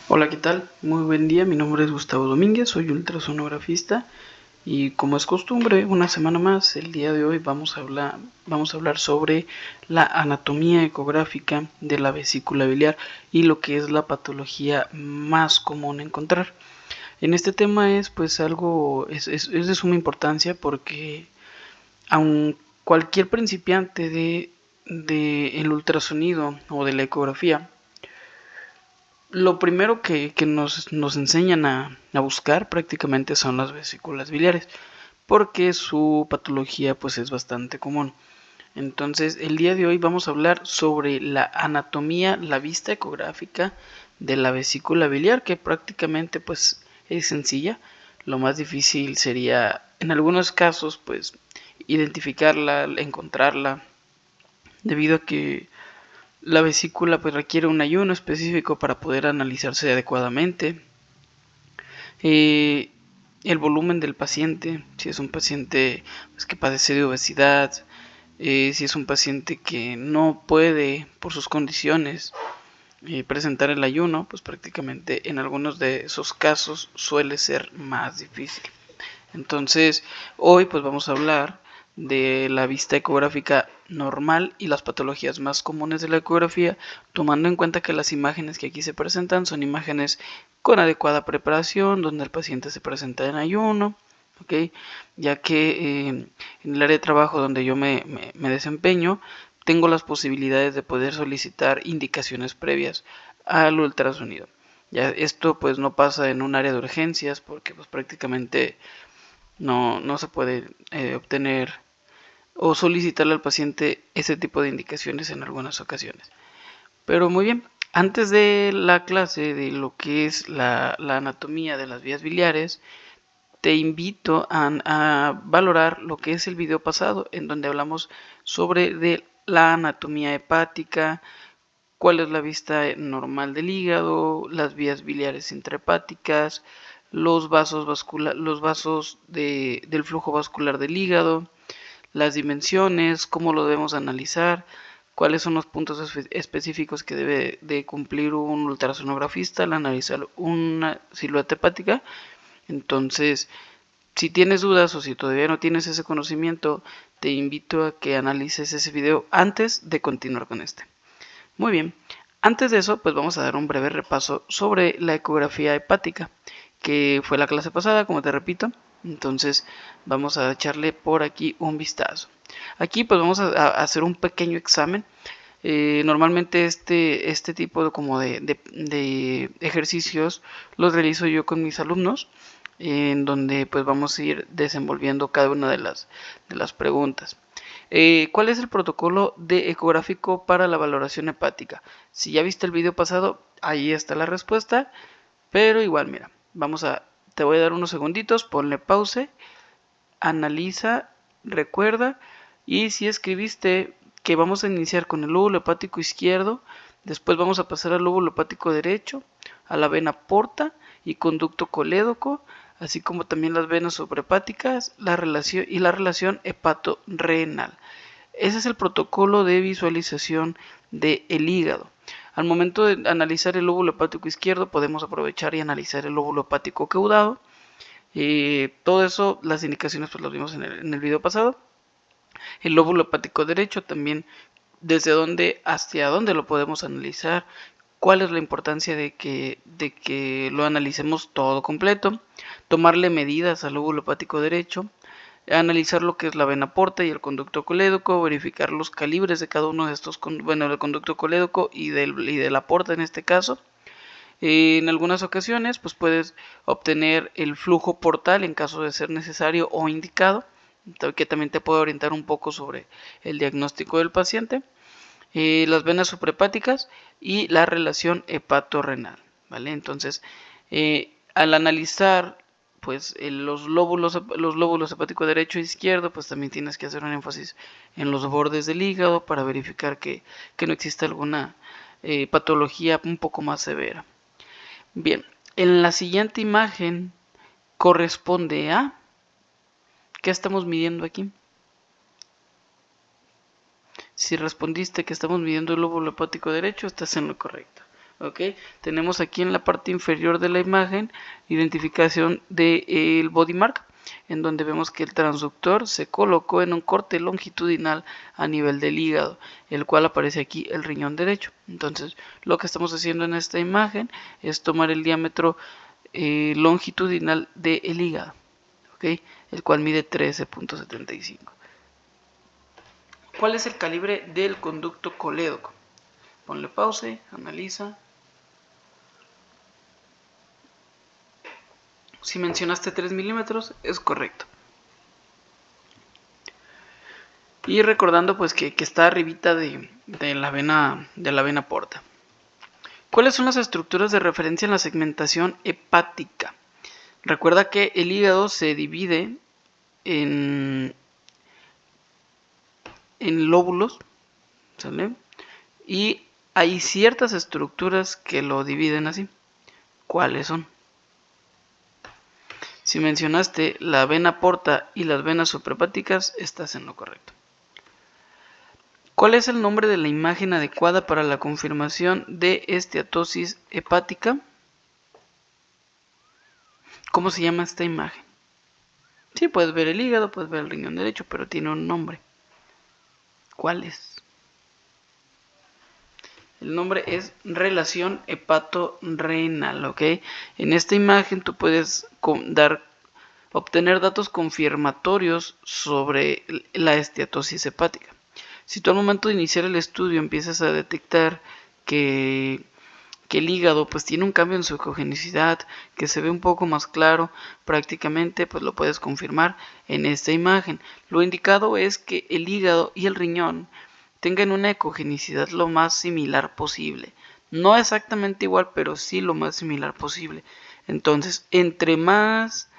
Hola, ¿qué tal? Muy buen día, mi nombre es Gustavo Domínguez, soy ultrasonografista y como es costumbre, una semana más, el día de hoy vamos a hablar sobre la anatomía ecográfica de la vesícula biliar y lo que es la patología más común a encontrar. En este tema es pues algo, es de suma importancia porque aun cualquier principiante de el ultrasonido o de la ecografía, lo primero que nos enseñan a buscar prácticamente son las vesículas biliares, porque su patología pues es bastante común. Entonces, el día de hoy vamos a hablar sobre la anatomía, la vista ecográfica de la vesícula biliar, que prácticamente pues es sencilla. Lo más difícil sería, en algunos casos, pues identificarla, encontrarla, debido a que la vesícula pues requiere un ayuno específico para poder analizarse adecuadamente. Eh, el volumen del paciente, si es un paciente pues, que padece de obesidad, si es un paciente que no puede por sus condiciones presentar el ayuno, pues prácticamente en algunos de esos casos suele ser más difícil. Entonces, hoy pues vamos a hablar de la vista ecográfica normal y las patologías más comunes de la ecografía, tomando en cuenta que las imágenes que aquí se presentan son imágenes con adecuada preparación, donde el paciente se presenta en ayuno, ¿ok? Ya que en el área de trabajo donde yo me desempeño, tengo las posibilidades de poder solicitar indicaciones previas al ultrasonido. Ya esto pues no pasa en un área de urgencias porque pues prácticamente no se puede obtener o solicitarle al paciente ese tipo de indicaciones en algunas ocasiones. Pero muy bien, antes de la clase de lo que es la anatomía de las vías biliares, te invito a valorar lo que es el video pasado, en donde hablamos sobre de la anatomía hepática, cuál es la vista normal del hígado, las vías biliares intrahepáticas, los vasos del flujo vascular del hígado, las dimensiones, cómo lo debemos analizar, cuáles son los puntos específicos que debe de cumplir un ultrasonografista al analizar una silueta hepática. Entonces, si tienes dudas o si todavía no tienes ese conocimiento, te invito a que analices ese video antes de continuar con este. Muy bien, antes de eso, pues vamos a dar un breve repaso sobre la ecografía hepática, que fue la clase pasada, como te repito. Entonces, vamos a echarle por aquí un vistazo. Aquí, pues vamos a hacer un pequeño examen. Normalmente este tipo de ejercicios los realizo yo con mis alumnos, en donde pues vamos a ir desenvolviendo cada una de las preguntas. ¿Cuál es el protocolo de ecográfico para la valoración hepática? Si ya viste el video pasado, ahí está la respuesta, pero igual, mira, te voy a dar unos segunditos, ponle pause, analiza, recuerda, y si escribiste que vamos a iniciar con el lóbulo hepático izquierdo, después vamos a pasar al lóbulo hepático derecho, a la vena porta y conducto colédoco, así como también las venas suprahepáticas, la relación hepato-renal. Ese es el protocolo de visualización del hígado. Al momento de analizar el lóbulo hepático izquierdo, podemos aprovechar y analizar el lóbulo hepático caudado. Todo eso, las indicaciones pues las vimos en el video pasado. El lóbulo hepático derecho también, desde dónde hacia dónde lo podemos analizar, cuál es la importancia de que lo analicemos todo completo, tomarle medidas al lóbulo hepático derecho, analizar lo que es la vena porta y el conducto colédoco, verificar los calibres de cada uno de estos, bueno, del conducto colédoco y de la porta en este caso. En algunas ocasiones, pues puedes obtener el flujo portal en caso de ser necesario o indicado, que también te puede orientar un poco sobre el diagnóstico del paciente. Las venas suprahepáticas y la relación hepato-renal, ¿vale? Entonces, al analizar pues los lóbulos hepático derecho e izquierdo, pues también tienes que hacer un énfasis en los bordes del hígado para verificar que no existe alguna patología un poco más severa. Bien, en la siguiente imagen corresponde a... ¿Qué estamos midiendo aquí? Si respondiste que estamos midiendo el lóbulo hepático derecho, estás en lo correcto. ¿ok? Tenemos aquí en la parte inferior de la imagen identificación del body mark, en donde vemos que el transductor se colocó en un corte longitudinal a nivel del hígado, el cual aparece aquí el riñón derecho. Entonces, lo que estamos haciendo en esta imagen es tomar el diámetro longitudinal del hígado, ¿ok? El cual mide 13.75. ¿Cuál es el calibre del conducto colédoco? Ponle pause, analiza. Si mencionaste 3 milímetros, es correcto. Y recordando pues que está arribita de la vena porta. ¿Cuáles son las estructuras de referencia en la segmentación hepática? Recuerda que el hígado se divide en lóbulos, ¿sale? Y hay ciertas estructuras que lo dividen así. ¿Cuáles son? Si mencionaste la vena porta y las venas suprahepáticas, estás en lo correcto. ¿Cuál es el nombre de la imagen adecuada para la confirmación de esteatosis hepática? ¿Cómo se llama esta imagen? Sí, puedes ver el hígado, puedes ver el riñón derecho, pero tiene un nombre. ¿Cuál es? El nombre es relación hepato-renal, ¿ok? En esta imagen tú puedes obtener datos confirmatorios sobre la esteatosis hepática. Si tú al momento de iniciar el estudio empiezas a detectar que el hígado pues tiene un cambio en su ecogenicidad, que se ve un poco más claro, prácticamente pues lo puedes confirmar en esta imagen. Lo indicado es que el hígado y el riñón tengan una ecogenicidad lo más similar posible. No exactamente igual, pero sí lo más similar posible. Entonces, entre más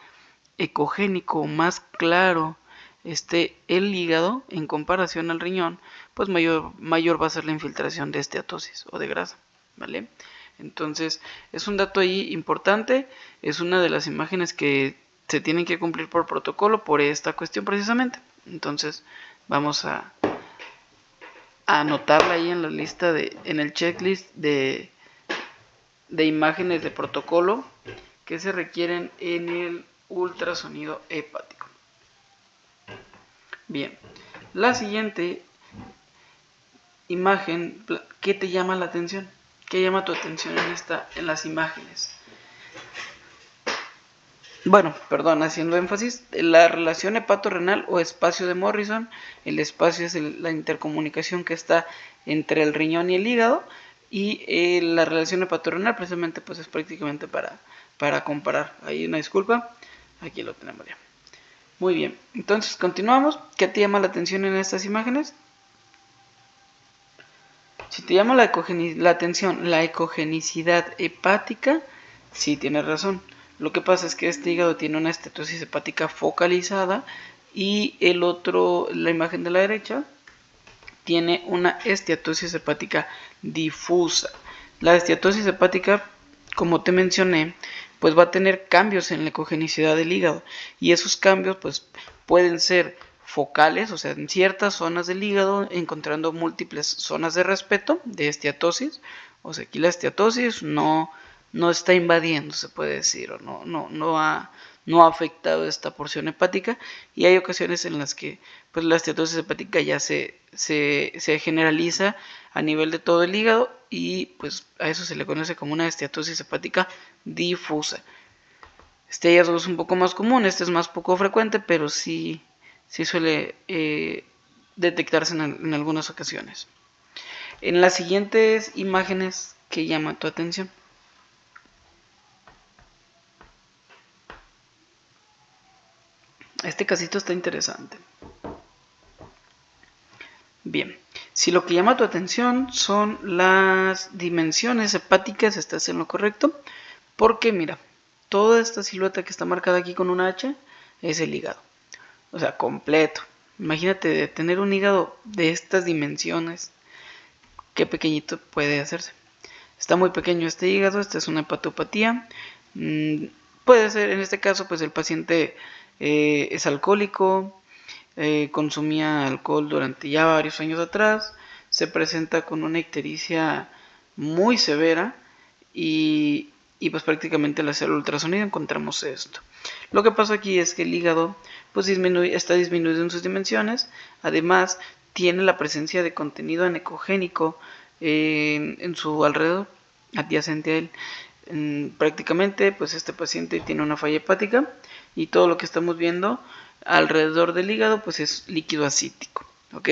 ecogénico, más claro esté el hígado en comparación al riñón, pues mayor va a ser la infiltración de esteatosis o de grasa, ¿vale? Entonces, es un dato ahí importante, es una de las imágenes que se tienen que cumplir por protocolo por esta cuestión precisamente. Entonces, vamos a anotarla ahí en la lista en el checklist de imágenes de protocolo que se requieren en el ultrasonido hepático. Bien, la siguiente imagen, ¿qué te llama la atención? ¿Qué llama tu atención en las imágenes? Bueno, perdón, haciendo énfasis, la relación hepato-renal o espacio de Morrison. El espacio es la intercomunicación que está entre el riñón y el hígado, y la relación hepato-renal precisamente pues es prácticamente para comparar. Ahí una disculpa, aquí lo tenemos ya. Muy bien, entonces continuamos. ¿Qué te llama la atención en estas imágenes? Si te llama la atención la ecogenicidad hepática, sí tienes razón. Lo que pasa es que este hígado tiene una esteatosis hepática focalizada y la imagen de la derecha, tiene una esteatosis hepática difusa. La esteatosis hepática, como te mencioné, pues va a tener cambios en la ecogenicidad del hígado, y esos cambios pues pueden ser focales, o sea, en ciertas zonas del hígado, encontrando múltiples zonas de respeto de esteatosis. O sea, aquí la esteatosis no está invadiendo, se puede decir, o no ha afectado esta porción hepática, y hay ocasiones en las que pues la esteatosis hepática ya se generaliza a nivel de todo el hígado, y pues a eso se le conoce como una esteatosis hepática difusa. Este hallazgo es un poco más común, este es más poco frecuente, pero sí suele detectarse en algunas ocasiones. En las siguientes imágenes, ¿qué llama tu atención? Este casito está interesante. Bien, si lo que llama tu atención son las dimensiones hepáticas, estás en lo correcto, porque mira, toda esta silueta que está marcada aquí con una H es el hígado, o sea, completo. Imagínate tener un hígado de estas dimensiones, qué pequeñito puede hacerse. Está muy pequeño este hígado, esta es una hepatopatía. Puede ser, en este caso, pues el paciente es alcohólico, consumía alcohol durante ya varios años atrás, se presenta con una ictericia muy severa, y pues prácticamente al hacer el ultrasonido encontramos esto. Lo que pasa aquí es que el hígado pues está disminuido en sus dimensiones, además tiene la presencia de contenido anecogénico en su alrededor, adyacente a él. Prácticamente pues este paciente tiene una falla hepática y todo lo que estamos viendo alrededor del hígado pues es líquido acítico, ¿ok?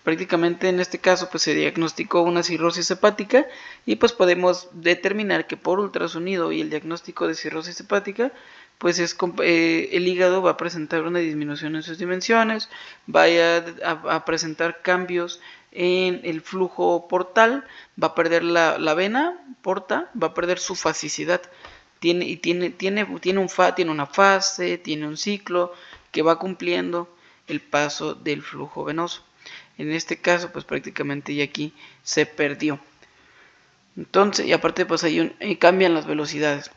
Prácticamente en este caso pues se diagnosticó una cirrosis hepática y pues podemos determinar que por ultrasonido y el diagnóstico de cirrosis hepática pues el hígado va a presentar una disminución en sus dimensiones, va a presentar cambios en el flujo portal, va a perder la vena porta, va a perder su fasicidad, tiene una fase, tiene un ciclo que va cumpliendo el paso del flujo venoso. En este caso pues prácticamente ya aquí se perdió. Entonces, y aparte pues ahí cambian las velocidades.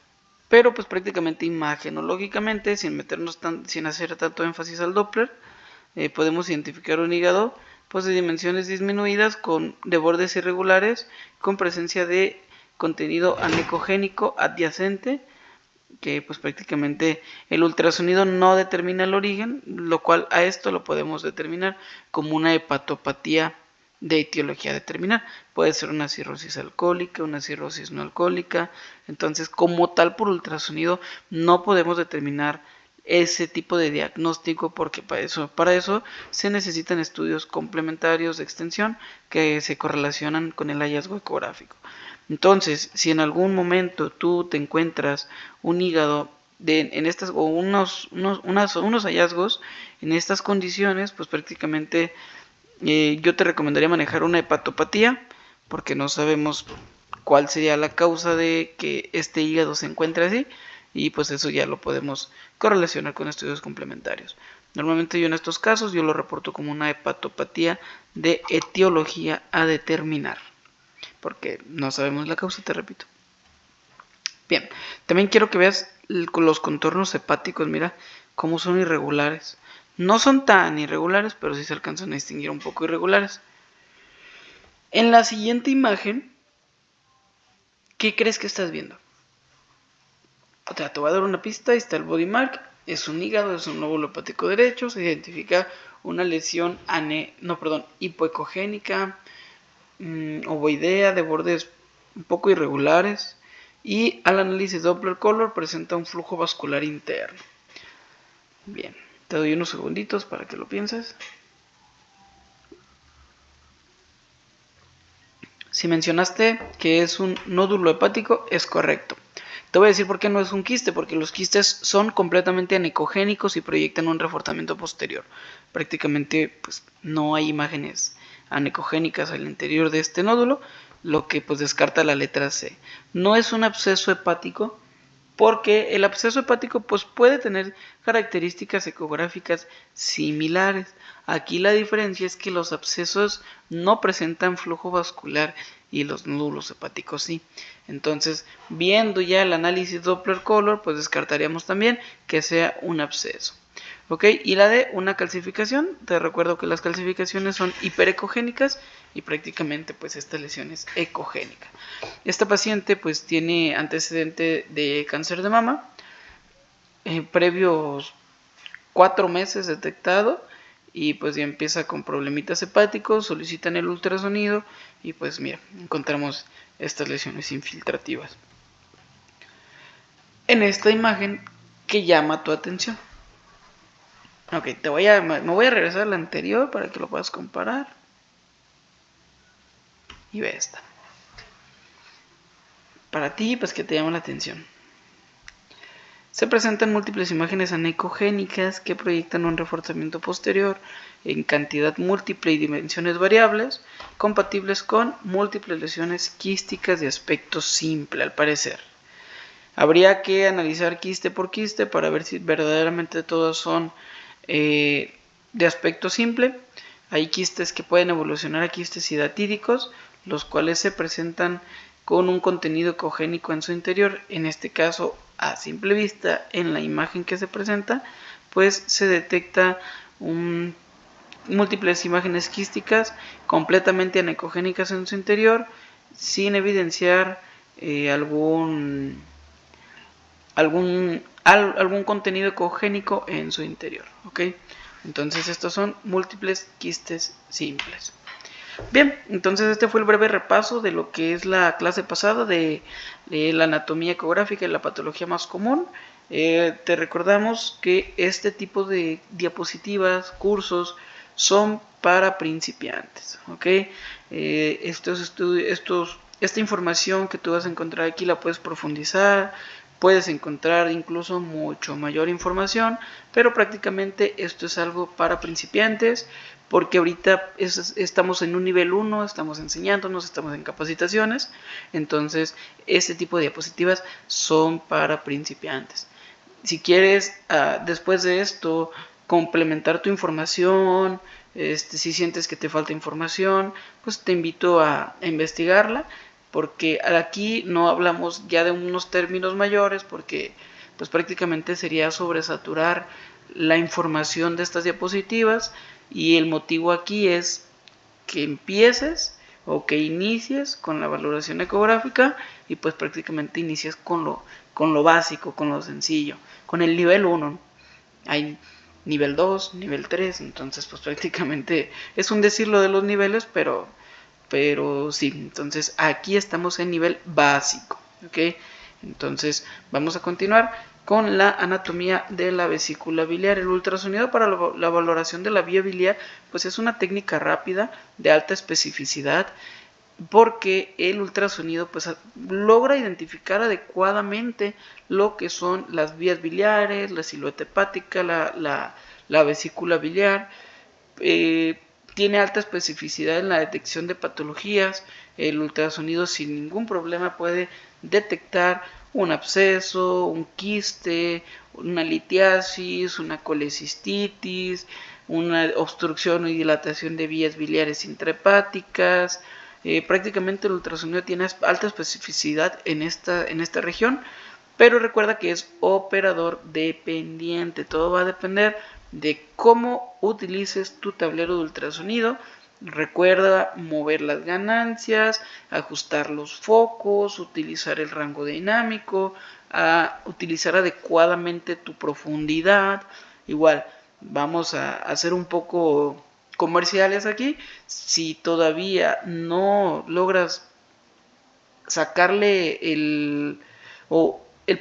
Pero pues prácticamente imagenológicamente, sin hacer tanto énfasis al Doppler, podemos identificar un hígado pues de dimensiones disminuidas, de bordes irregulares, con presencia de contenido anecogénico adyacente, que pues prácticamente el ultrasonido no determina el origen, lo cual a esto lo podemos determinar como una hepatopatía de etiología determinada. Puede ser una cirrosis alcohólica, una cirrosis no alcohólica. Entonces, como tal, por ultrasonido no podemos determinar ese tipo de diagnóstico porque para eso se necesitan estudios complementarios de extensión que se correlacionan con el hallazgo ecográfico. Entonces, si en algún momento tú te encuentras un hígado o unos hallazgos en estas condiciones, pues prácticamente yo te recomendaría manejar una hepatopatía, porque no sabemos cuál sería la causa de que este hígado se encuentre así, y pues eso ya lo podemos correlacionar con estudios complementarios. Normalmente yo en estos casos yo lo reporto como una hepatopatía de etiología a determinar, porque no sabemos la causa, te repito. Bien, también quiero que veas los contornos hepáticos, mira cómo son irregulares. No son tan irregulares, pero sí se alcanzan a distinguir un poco irregulares. En la siguiente imagen, ¿qué crees que estás viendo? O sea, te voy a dar una pista, ahí está el body mark, es un hígado, es un lóbulo hepático derecho, se identifica una lesión hipoecogénica, ovoidea, de bordes un poco irregulares, y al análisis Doppler Color presenta un flujo vascular interno. Bien, te doy unos segunditos para que lo pienses. Si mencionaste que es un nódulo hepático, es correcto. Te voy a decir por qué no es un quiste, porque los quistes son completamente anecogénicos y proyectan un reforzamiento posterior. Prácticamente pues, no hay imágenes anecogénicas al interior de este nódulo, lo que pues descarta la letra C. No es un absceso hepático, porque el absceso hepático pues, puede tener características ecográficas similares. Aquí la diferencia es que los abscesos no presentan flujo vascular y los nódulos hepáticos sí. Entonces, viendo ya el análisis Doppler Color, pues descartaríamos también que sea un absceso. ¿Ok? Y la de una calcificación, te recuerdo que las calcificaciones son hiperecogénicas y prácticamente pues esta lesión es ecogénica. Esta paciente pues tiene antecedente de cáncer de mama, previos 4 meses detectado, y pues ya empieza con problemitas hepáticos, solicitan el ultrasonido y pues mira, encontramos estas lesiones infiltrativas. En esta imagen, ¿qué llama tu atención? Ok, me voy a regresar a la anterior para que lo puedas comparar. Y ve esta. Para ti, pues que te llama la atención. Se presentan múltiples imágenes anecogénicas que proyectan un reforzamiento posterior en cantidad múltiple y dimensiones variables, compatibles con múltiples lesiones quísticas de aspecto simple, al parecer. Habría que analizar quiste por quiste para ver si verdaderamente todos son de aspecto simple. Hay quistes que pueden evolucionar a quistes hidatídicos, los cuales se presentan con un contenido ecogénico en su interior. En este caso, a simple vista, en la imagen que se presenta, pues se detecta múltiples imágenes quísticas completamente anecogénicas en su interior, sin evidenciar algún contenido ecogénico en su interior, ¿ok? Entonces estos son múltiples quistes simples. Bien, entonces este fue el breve repaso de lo que es la clase pasada de la anatomía ecográfica y la patología más común. Te recordamos que este tipo de diapositivas, cursos, son para principiantes, ¿ok? Esta información que tú vas a encontrar aquí la puedes profundizar, puedes encontrar incluso mucho mayor información, pero prácticamente esto es algo para principiantes, porque ahorita estamos en un nivel 1, estamos enseñándonos, estamos en capacitaciones, entonces este tipo de diapositivas son para principiantes. Si quieres, después de esto, complementar tu información, si sientes que te falta información, pues te invito a investigarla, porque aquí no hablamos ya de unos términos mayores, porque pues prácticamente sería sobresaturar la información de estas diapositivas, y el motivo aquí es que empieces o que inicies con la valoración ecográfica, y pues prácticamente inicies con lo básico, con lo sencillo, con el nivel 1. Hay nivel 2, nivel 3, entonces pues prácticamente es un decir lo de los niveles, pero sí, entonces aquí estamos en nivel básico, ¿ok? Entonces vamos a continuar con la anatomía de la vesícula biliar. El ultrasonido para la valoración de la vía biliar pues es una técnica rápida de alta especificidad, porque el ultrasonido pues logra identificar adecuadamente lo que son las vías biliares, la silueta hepática, la vesícula biliar. Tiene alta especificidad en la detección de patologías. El ultrasonido sin ningún problema puede detectar un absceso, un quiste, una litiasis, una colecistitis, una obstrucción y dilatación de vías biliares intrahepáticas. Prácticamente el ultrasonido tiene alta especificidad en esta región, pero recuerda que es operador dependiente. Todo va a depender de cómo utilices tu tablero de ultrasonido. Recuerda mover las ganancias, ajustar los focos, utilizar el rango dinámico, utilizar adecuadamente tu profundidad. Igual, vamos a hacer un poco comerciales aquí. Si todavía no logras sacarle el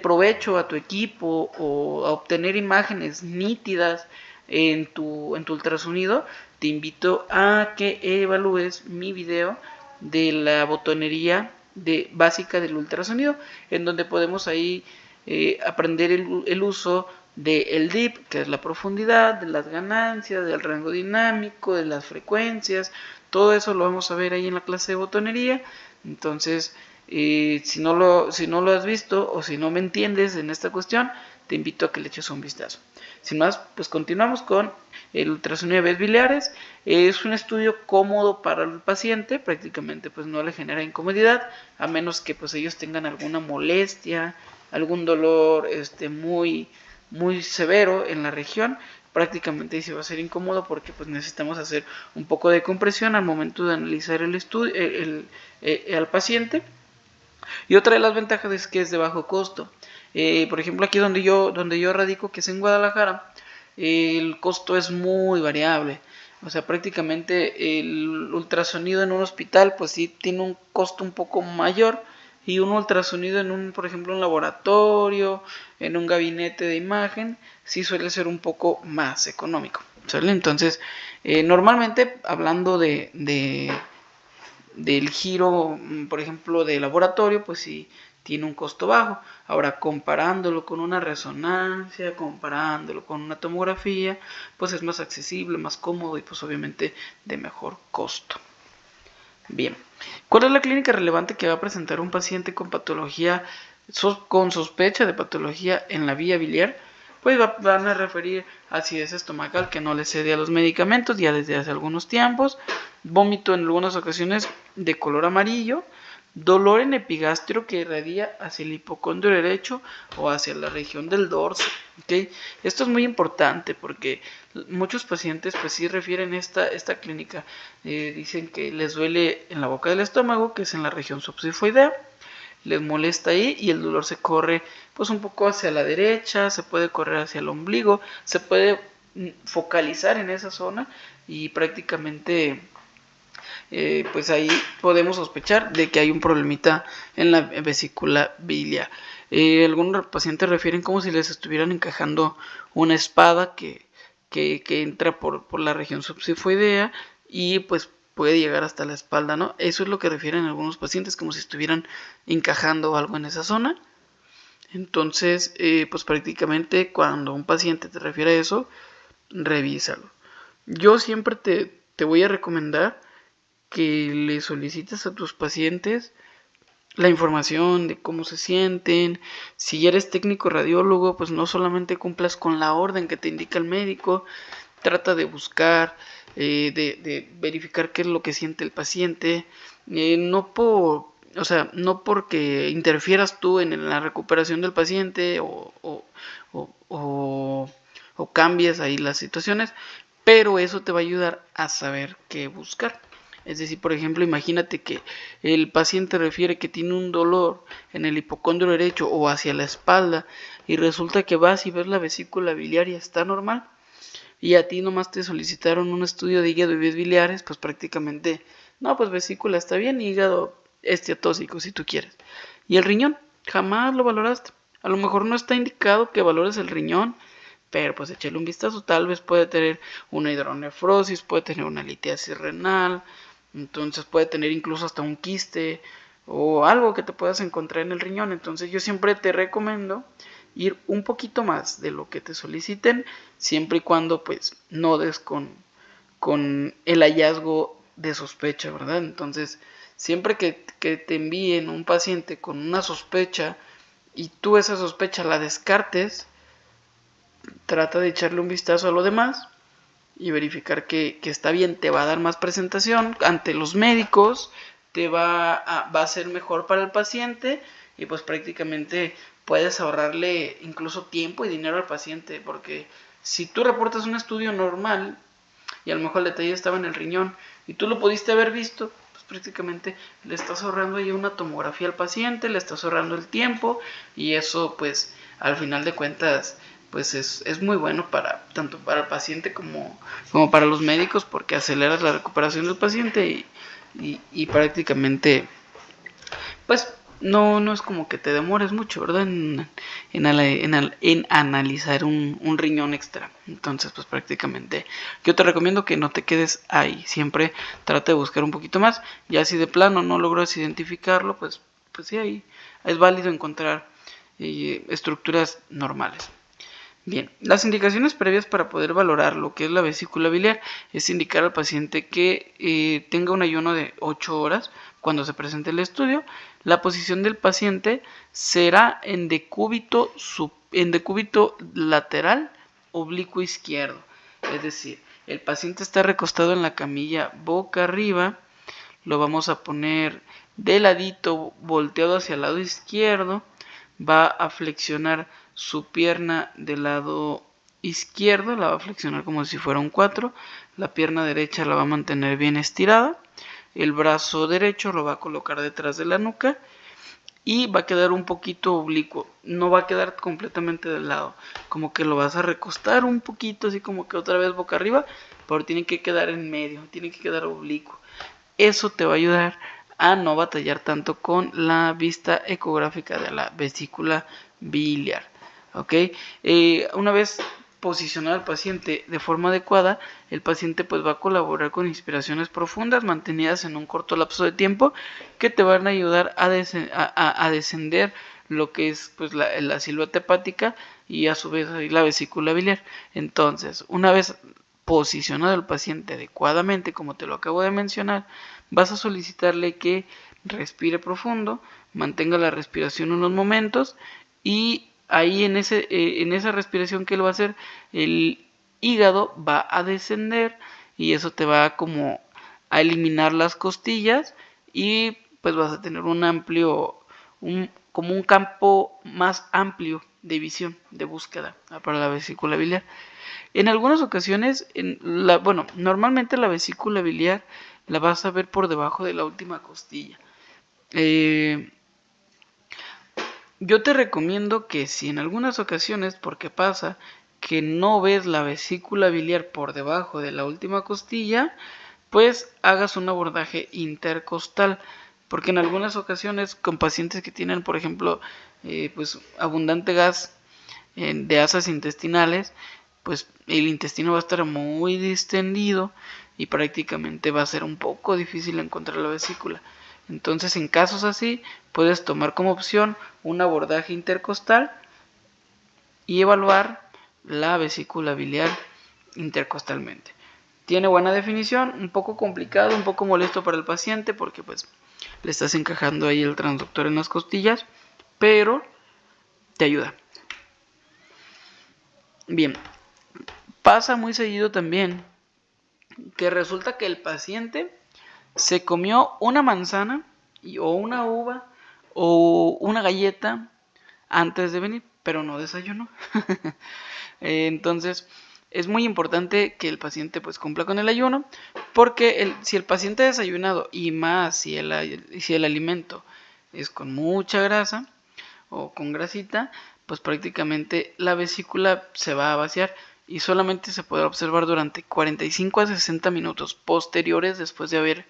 provecho a tu equipo, o a obtener imágenes nítidas en tu ultrasonido, te invito a que evalúes mi video de la botonería básica del ultrasonido, en donde podemos ahí aprender el uso del dip, que es la profundidad, de las ganancias, del rango dinámico, de las frecuencias. Todo eso lo vamos a ver ahí en la clase de botonería. Entonces, si no lo has visto, o si no me entiendes en esta cuestión, te invito a que le eches un vistazo. Sin más, pues continuamos con el ultrasonido de vías biliares. Es un estudio cómodo para el paciente, prácticamente pues no le genera incomodidad, a menos que pues ellos tengan alguna molestia, algún dolor muy, muy severo en la región. Prácticamente se va a ser incómodo, porque pues necesitamos hacer un poco de compresión al momento de analizar el estudio al paciente. Y otra de las ventajas es que es de bajo costo. Por ejemplo, aquí donde yo radico, que es en Guadalajara, el costo es muy variable. O sea, prácticamente el ultrasonido en un hospital pues sí tiene un costo un poco mayor, y un ultrasonido por ejemplo, un laboratorio, en un gabinete de imagen, sí suele ser un poco más económico, ¿sale? Entonces, normalmente hablando del giro, por ejemplo, de laboratorio, pues sí tiene un costo bajo. Ahora, comparándolo con una resonancia, comparándolo con una tomografía, pues es más accesible, más cómodo, y pues obviamente de mejor costo. Bien, ¿cuál es la clínica relevante que va a presentar un paciente con patología, con sospecha de patología en la vía biliar? Pues van a referir a acidez estomacal que no le cede a los medicamentos ya desde hace algunos tiempos, vómito en algunas ocasiones de color amarillo, dolor en epigastrio que irradia hacia el hipocondrio derecho o hacia la región del dorso. ¿Okay? Esto es muy importante, porque muchos pacientes pues sí refieren esta clínica. Dicen que les duele en la boca del estómago, que es en la región subsifoidea. les molesta ahí y el dolor se corre pues un poco hacia la derecha, se puede correr hacia el ombligo, se puede focalizar en esa zona y prácticamente pues ahí podemos sospechar de que hay un problemita en la vesícula biliar. Algunos pacientes refieren como si les estuvieran encajando una espada que entra por la región subsifoidea y pues puede llegar hasta la espalda, ¿no? Eso es lo que refieren algunos pacientes, como si estuvieran encajando algo en esa zona. Entonces, pues prácticamente cuando un paciente te refiere a eso, revísalo. Yo siempre te voy a recomendar que le solicites a tus pacientes la información de cómo se sienten. Si ya eres técnico radiólogo, pues no solamente cumplas con la orden que te indica el médico, trata de buscar, de verificar qué es lo que siente el paciente, no porque interfieras tú en la recuperación del paciente o cambies ahí las situaciones, pero eso te va a ayudar a saber qué buscar. Es decir, por ejemplo, imagínate que el paciente refiere que tiene un dolor en el hipocondrio derecho o hacia la espalda y resulta que vas y ves la vesícula biliar y está normal y a ti nomás te solicitaron un estudio de hígado y vías biliares, pues prácticamente, no, pues vesícula está bien, hígado esteatóxico si tú quieres. Y el riñón, jamás lo valoraste. A lo mejor no está indicado que valores el riñón, pero pues échale un vistazo, tal vez puede tener una hidronefrosis, puede tener una litiasis renal, entonces puede tener incluso hasta un quiste o algo que te puedas encontrar en el riñón. Entonces yo siempre te recomiendo ir un poquito más de lo que te soliciten, siempre y cuando pues no des con el hallazgo de sospecha, ¿verdad? Entonces siempre que te envíen un paciente con una sospecha y tú esa sospecha la descartes, trata de echarle un vistazo a lo demás y verificar que está bien, te va a dar más presentación ante los médicos, va a ser mejor para el paciente y pues prácticamente puedes ahorrarle incluso tiempo y dinero al paciente, porque si tú reportas un estudio normal y a lo mejor el detalle estaba en el riñón y tú lo pudiste haber visto, pues prácticamente le estás ahorrando ahí una tomografía al paciente, le estás ahorrando el tiempo y eso pues al final de cuentas pues es muy bueno para tanto para el paciente como para los médicos, porque aceleras la recuperación del paciente y prácticamente pues no es como que te demores mucho, ¿verdad? En analizar un riñón extra. Entonces, pues prácticamente yo te recomiendo que no te quedes ahí. Siempre trata de buscar un poquito más. Ya si de plano no logras identificarlo, pues sí, ahí es válido encontrar estructuras normales. Bien, las indicaciones previas para poder valorar lo que es la vesícula biliar es indicar al paciente que tenga un ayuno de 8 horas cuando se presente el estudio. La posición del paciente será en decúbito lateral oblicuo izquierdo. Es decir, el paciente está recostado en la camilla boca arriba, lo vamos a poner de ladito, volteado hacia el lado izquierdo, va a flexionar su pierna del lado izquierdo, la va a flexionar como si fuera un 4, la pierna derecha la va a mantener bien estirada, el brazo derecho lo va a colocar detrás de la nuca y va a quedar un poquito oblicuo, no va a quedar completamente del lado, como que lo vas a recostar un poquito, así como que otra vez boca arriba, pero tiene que quedar en medio, tiene que quedar oblicuo. Eso te va a ayudar a no batallar tanto con la vista ecográfica de la vesícula biliar. ¿Ok? Una vez posicionado al paciente de forma adecuada, el paciente pues va a colaborar con inspiraciones profundas mantenidas en un corto lapso de tiempo que te van a ayudar a descender lo que es pues la silueta hepática y a su vez la vesícula biliar. Entonces, una vez posicionado el paciente adecuadamente, como te lo acabo de mencionar, vas a solicitarle que respire profundo, mantenga la respiración unos momentos y ahí en esa respiración que él va a hacer, el hígado va a descender y eso te va como a eliminar las costillas y pues vas a tener como un campo más amplio de visión, de búsqueda para la vesícula biliar. En algunas ocasiones, normalmente la vesícula biliar la vas a ver por debajo de la última costilla. Yo te recomiendo que si en algunas ocasiones, porque pasa que no ves la vesícula biliar por debajo de la última costilla, pues hagas un abordaje intercostal, porque en algunas ocasiones con pacientes que tienen, por ejemplo, pues abundante gas de asas intestinales, pues el intestino va a estar muy distendido y prácticamente va a ser un poco difícil encontrar la vesícula. Entonces, en casos así, puedes tomar como opción un abordaje intercostal y evaluar la vesícula biliar intercostalmente. Tiene buena definición, un poco complicado, un poco molesto para el paciente porque pues le estás encajando ahí el transductor en las costillas, pero te ayuda. Bien, pasa muy seguido también que resulta que el paciente se comió una manzana o una uva o una galleta antes de venir, pero no desayunó. Entonces, es muy importante que el paciente pues cumpla con el ayuno, porque si el paciente ha desayunado y más si el alimento es con mucha grasa o con grasita, pues prácticamente la vesícula se va a vaciar y solamente se podrá observar durante 45 a 60 minutos posteriores después de haber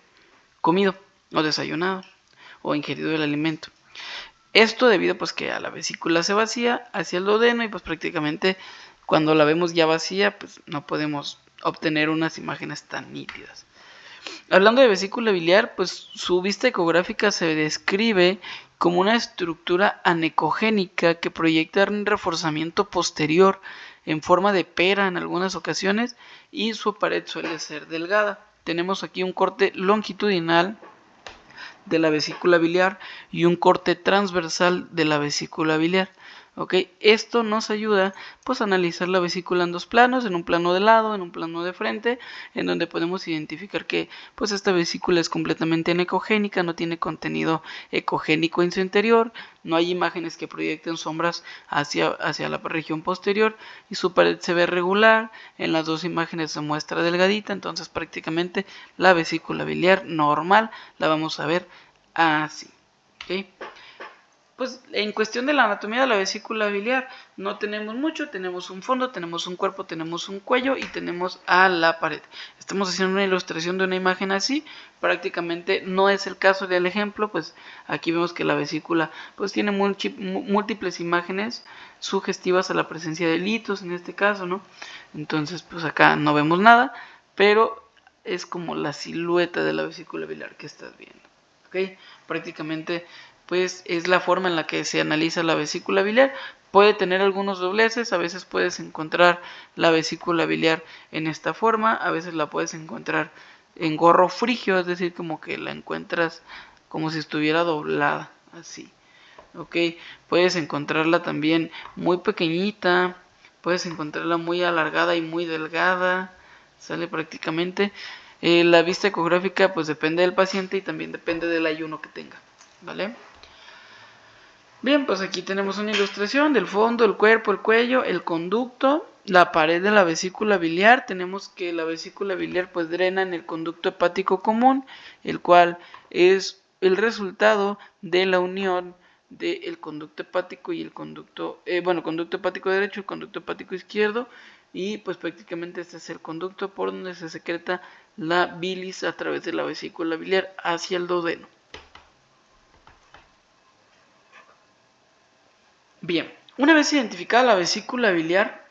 comido o desayunado o ingerido el alimento. Esto debido pues que a la vesícula se vacía hacia el duodeno y pues prácticamente cuando la vemos ya vacía pues no podemos obtener unas imágenes tan nítidas. Hablando de vesícula biliar, pues su vista ecográfica se describe como una estructura anecogénica que proyecta un reforzamiento posterior en forma de pera en algunas ocasiones y su pared suele ser delgada. Tenemos aquí un corte longitudinal de la vesícula biliar y un corte transversal de la vesícula biliar. ¿Okay? Esto nos ayuda pues a analizar la vesícula en dos planos, en un plano de lado, en un plano de frente, en donde podemos identificar que pues esta vesícula es completamente anecogénica, no tiene contenido ecogénico en su interior, no hay imágenes que proyecten sombras hacia la región posterior y su pared se ve regular, en las dos imágenes se muestra delgadita, entonces prácticamente la vesícula biliar normal la vamos a ver así. ¿Okay? Pues en cuestión de la anatomía de la vesícula biliar no tenemos mucho, tenemos un fondo, tenemos un cuerpo, tenemos un cuello y tenemos a la pared. Estamos haciendo una ilustración de una imagen así, prácticamente no es el caso del ejemplo, pues aquí vemos que la vesícula pues tiene múltiples imágenes sugestivas a la presencia de litos en este caso, ¿no? Entonces pues acá no vemos nada, pero es como la silueta de la vesícula biliar que estás viendo, ¿ok? Prácticamente pues es la forma en la que se analiza la vesícula biliar. Puede tener algunos dobleces, a veces puedes encontrar la vesícula biliar en esta forma, a veces la puedes encontrar en gorro frigio, es decir, como que la encuentras como si estuviera doblada, así. Ok, puedes encontrarla también muy pequeñita, puedes encontrarla muy alargada y muy delgada, sale prácticamente. La vista ecográfica pues depende del paciente y también depende del ayuno que tenga, ¿vale? Bien, pues aquí tenemos una ilustración del fondo, el cuerpo, el cuello, el conducto, la pared de la vesícula biliar. Tenemos que la vesícula biliar pues drena en el conducto hepático común, el cual es el resultado de la unión del conducto hepático y el conducto, conducto hepático derecho y conducto hepático izquierdo. Y pues prácticamente este es el conducto por donde se secreta la bilis a través de la vesícula biliar hacia el duodeno. Bien, una vez identificada la vesícula biliar,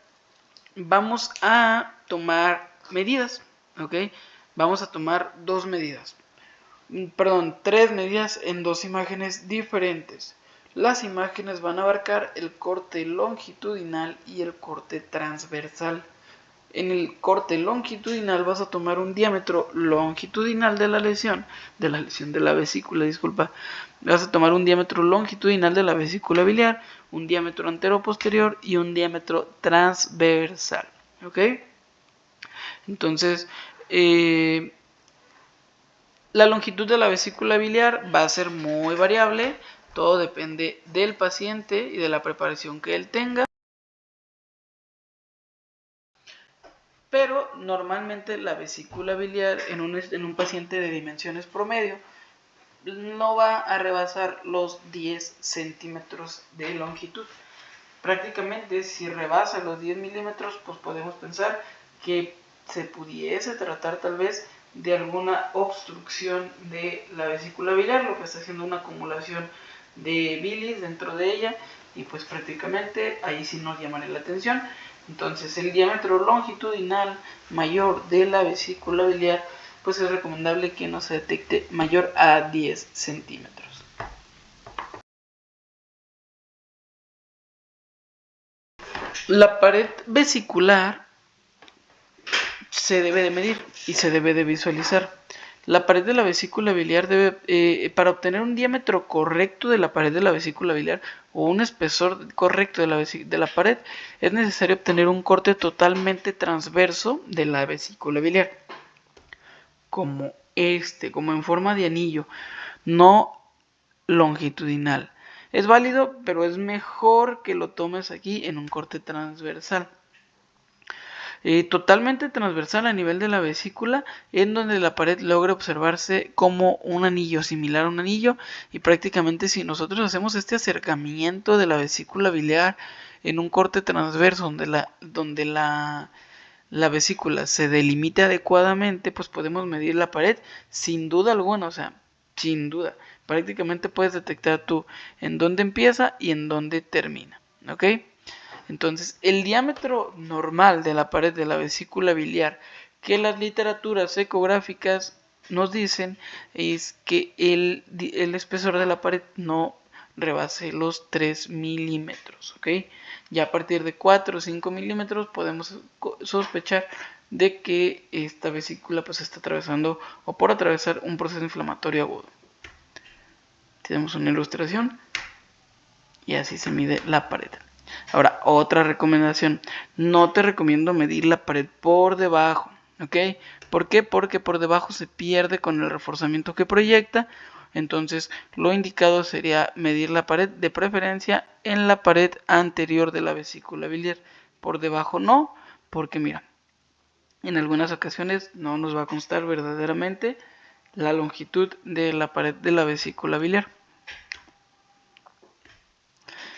vamos a tomar medidas, ¿ok? Vamos a tomar tres medidas en dos imágenes diferentes. Las imágenes van a abarcar el corte longitudinal y el corte transversal. En el corte longitudinal vas a tomar un diámetro longitudinal de la lesión de la vesícula, disculpa. Vas a tomar un diámetro longitudinal de la vesícula biliar, un diámetro antero-posterior y un diámetro transversal. ¿Ok? Entonces, la longitud de la vesícula biliar va a ser muy variable. Todo depende del paciente y de la preparación que él tenga. Pero normalmente la vesícula biliar en un paciente de dimensiones promedio no va a rebasar los 10 centímetros de longitud. Prácticamente si rebasa los 10 milímetros, pues podemos pensar que se pudiese tratar tal vez de alguna obstrucción de la vesícula biliar, lo que está haciendo una acumulación de bilis dentro de ella, y pues prácticamente ahí sí nos llamará la atención. Entonces el diámetro longitudinal mayor de la vesícula biliar, pues es recomendable que no se detecte mayor a 10 centímetros. La pared vesicular se debe de medir y se debe de visualizar. La pared de la vesícula biliar debe, para obtener un diámetro correcto de la pared de la vesícula biliar o un espesor correcto de la pared, es necesario obtener un corte totalmente transverso de la vesícula biliar, como como en forma de anillo, no longitudinal. Es válido, pero es mejor que lo tomes aquí en un corte transversal. Totalmente transversal a nivel de la vesícula, en donde la pared logra observarse como un anillo, similar a un anillo, y prácticamente si nosotros hacemos este acercamiento de la vesícula biliar en un corte transverso donde la vesícula se delimite adecuadamente, pues podemos medir la pared sin duda alguna, o sea, sin duda. Prácticamente puedes detectar tú en dónde empieza y en dónde termina, ¿ok? Entonces, el diámetro normal de la pared de la vesícula biliar que las literaturas ecográficas nos dicen es que el espesor de la pared no rebase los 3 milímetros, ¿ok? Ya a partir de 4 o 5 milímetros podemos sospechar de que esta vesícula pues está atravesando o por atravesar un proceso inflamatorio agudo. Tenemos una ilustración y así se mide la pared. Ahora, otra recomendación, no te recomiendo medir la pared por debajo, ¿ok? ¿Por qué? Porque por debajo se pierde con el reforzamiento que proyecta. Entonces, lo indicado sería medir la pared, de preferencia en la pared anterior de la vesícula biliar. Por debajo no, porque mira, en algunas ocasiones no nos va a constar verdaderamente la longitud de la pared de la vesícula biliar.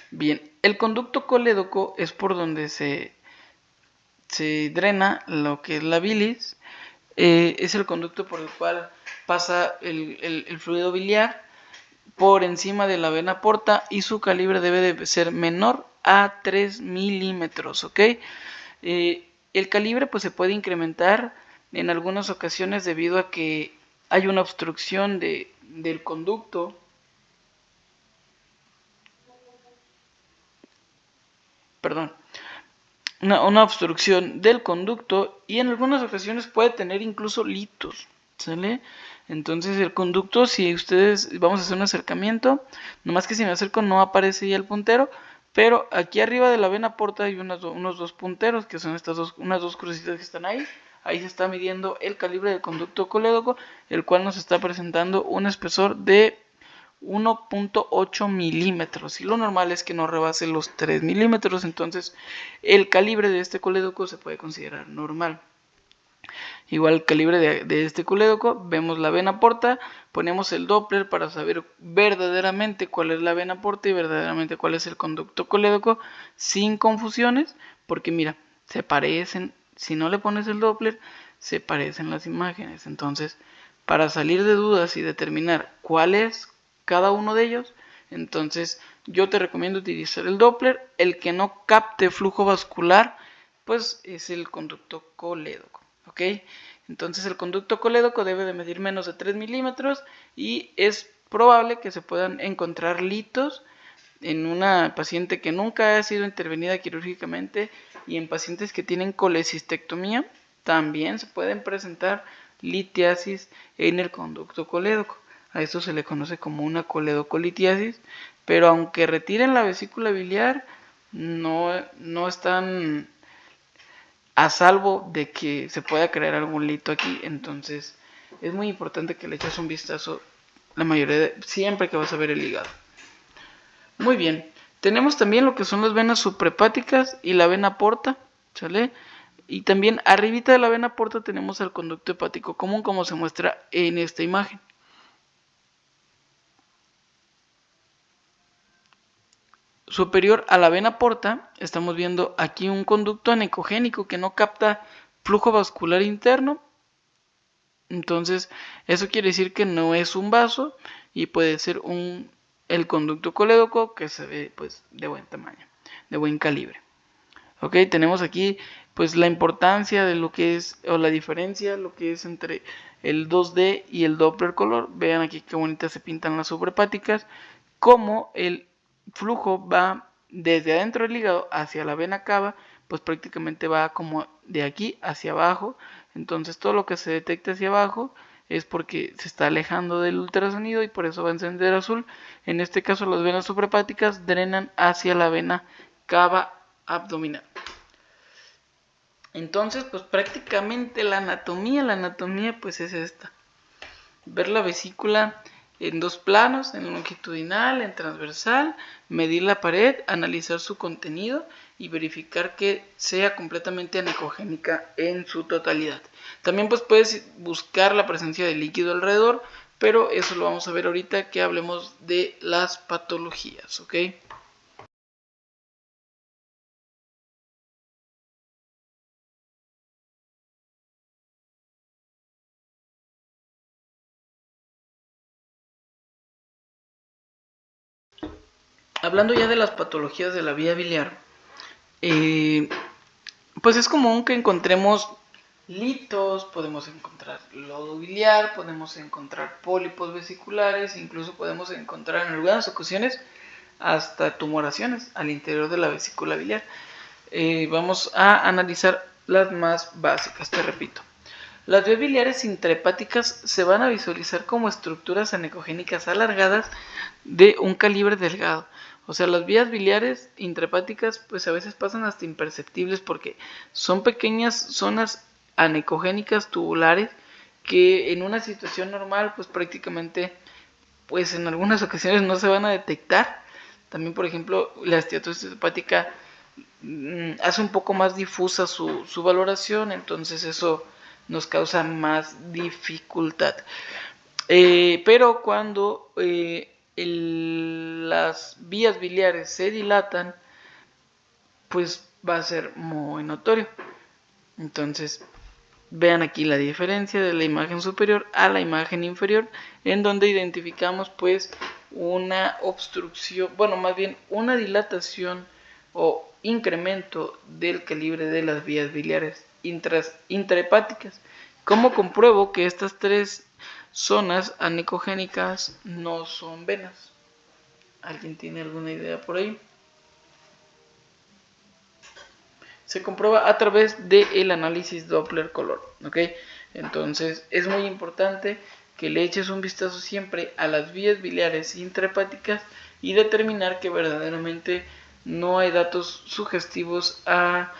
Bien, el conducto colédoco es por donde se drena lo que es la bilis. Es el conducto por el cual pasa el fluido biliar por encima de la vena porta y su calibre debe de ser menor a 3 milímetros, ¿ok? El calibre pues se puede incrementar en algunas ocasiones debido a que hay una obstrucción del conducto. Perdón. Una obstrucción del conducto y en algunas ocasiones puede tener incluso litos, ¿sale? Entonces el conducto, si ustedes vamos a hacer un acercamiento, nomás que si me acerco no aparece ya el puntero, pero aquí arriba de la vena porta hay unos dos punteros que son unas dos crucitas que están ahí. Ahí se está midiendo el calibre del conducto colédoco, el cual nos está presentando un espesor de 1.8 milímetros y lo normal es que no rebase los 3 milímetros, entonces el calibre de este colédoco se puede considerar normal. Igual el calibre de este colédoco, vemos la vena porta, ponemos el Doppler para saber verdaderamente cuál es la vena porta y verdaderamente cuál es el conducto colédoco sin confusiones, porque mira, se parecen, si no le pones el Doppler, se parecen las imágenes, entonces para salir de dudas y determinar cuál es cada uno de ellos, entonces yo te recomiendo utilizar el Doppler. El que no capte flujo vascular pues es el conducto colédoco, ¿ok? Entonces el conducto colédoco debe de medir menos de 3 milímetros y es probable que se puedan encontrar litos en una paciente que nunca ha sido intervenida quirúrgicamente y en pacientes que tienen colecistectomía también se pueden presentar litiasis en el conducto colédoco. A esto se le conoce como una coledocolitiasis, pero aunque retiren la vesícula biliar, no están a salvo de que se pueda crear algún lito aquí. Entonces es muy importante que le eches un vistazo siempre que vas a ver el hígado. Muy bien, tenemos también lo que son las venas suprahepáticas y la vena porta, ¿sale? Y también arribita de la vena porta tenemos el conducto hepático común como se muestra en esta imagen. superior a la vena porta, estamos viendo aquí un conducto anecogénico que no capta flujo vascular interno. Entonces, eso quiere decir que no es un vaso y puede ser el conducto colédoco, que se ve pues de buen tamaño, de buen calibre. Ok, tenemos aquí pues la importancia de lo que es, o la diferencia, lo que es entre el 2D y el Doppler color. Vean aquí qué bonitas se pintan las subrepáticas, cómo el flujo va desde adentro del hígado hacia la vena cava, pues prácticamente va como de aquí hacia abajo. Entonces todo lo que se detecta hacia abajo es porque se está alejando del ultrasonido y por eso va a encender azul. En este caso las venas suprahepáticas drenan hacia la vena cava abdominal. Entonces pues prácticamente la anatomía pues es esta: ver la vesícula en dos planos, en longitudinal, en transversal, medir la pared, analizar su contenido y verificar que sea completamente anecogénica en su totalidad. También pues puedes buscar la presencia de líquido alrededor, pero eso lo vamos a ver ahorita que hablemos de las patologías, ¿ok? Hablando ya de las patologías de la vía biliar, pues es común que encontremos litos, podemos encontrar lodo biliar, podemos encontrar pólipos vesiculares, incluso podemos encontrar en algunas ocasiones hasta tumoraciones al interior de la vesícula biliar. Vamos a analizar las más básicas, te repito. Las vías biliares intrahepáticas se van a visualizar como estructuras anecogénicas alargadas de un calibre delgado. O sea, las vías biliares intrahepáticas pues a veces pasan hasta imperceptibles porque son pequeñas zonas anecogénicas tubulares que en una situación normal pues prácticamente pues en algunas ocasiones no se van a detectar. También, por ejemplo, la esteatosis hepática hace un poco más difusa su valoración, entonces eso nos causa más dificultad. Pero cuando las vías biliares se dilatan, pues va a ser muy notorio. Entonces, vean aquí la diferencia de la imagen superior a la imagen inferior, en donde identificamos pues una obstrucción, bueno, más bien una dilatación o incremento del calibre de las vías biliares intrahepáticas. ¿Cómo compruebo que estas tres zonas anecogénicas no son venas? ¿Alguien tiene alguna idea por ahí? Se comprueba a través del análisis Doppler color, ¿ok? Entonces es muy importante que le eches un vistazo siempre a las vías biliares intrahepáticas y determinar que verdaderamente no hay datos sugestivos a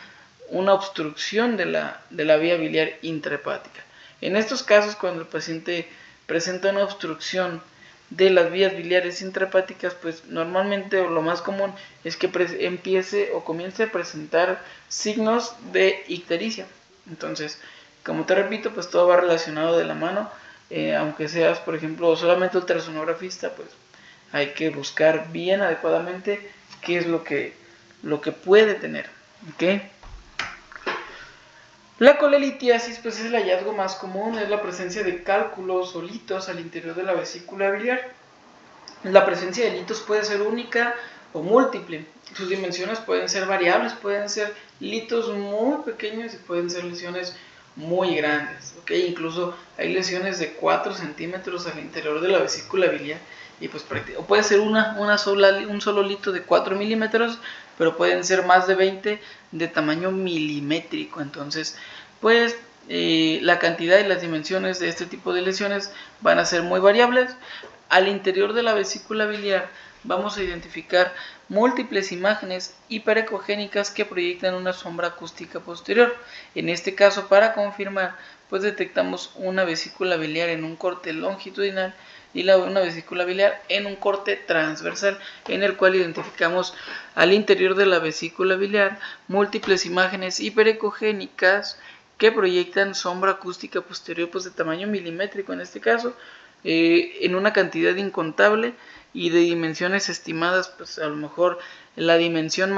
una obstrucción de la vía biliar intrahepática. En estos casos, cuando el paciente presenta una obstrucción de las vías biliares intrahepáticas, pues normalmente o lo más común es que empiece o comience a presentar signos de ictericia. Entonces, como te repito, pues todo va relacionado de la mano. Aunque seas, por ejemplo, solamente ultrasonografista, pues hay que buscar bien adecuadamente qué es lo que puede tener, ¿ok? La colelitiasis pues es el hallazgo más común, es la presencia de cálculos o litos al interior de la vesícula biliar. La presencia de litos puede ser única o múltiple. Sus dimensiones pueden ser variables, pueden ser litos muy pequeños y pueden ser lesiones muy grandes, ¿ok? Incluso hay lesiones de 4 centímetros al interior de la vesícula biliar y pues o puede ser un solo lito de 4 milímetros, pero pueden ser más de 20 de tamaño milimétrico. Entonces pues la cantidad y las dimensiones de este tipo de lesiones van a ser muy variables. Al interior de la vesícula biliar vamos a identificar múltiples imágenes hiperecogénicas que proyectan una sombra acústica posterior. En este caso, para confirmar, pues detectamos una vesícula biliar en un corte longitudinal y una vesícula biliar en un corte transversal, en el cual identificamos al interior de la vesícula biliar múltiples imágenes hiperecogénicas que proyectan sombra acústica posterior pues de tamaño milimétrico en este caso, en una cantidad incontable y de dimensiones estimadas, pues a lo mejor la dimensión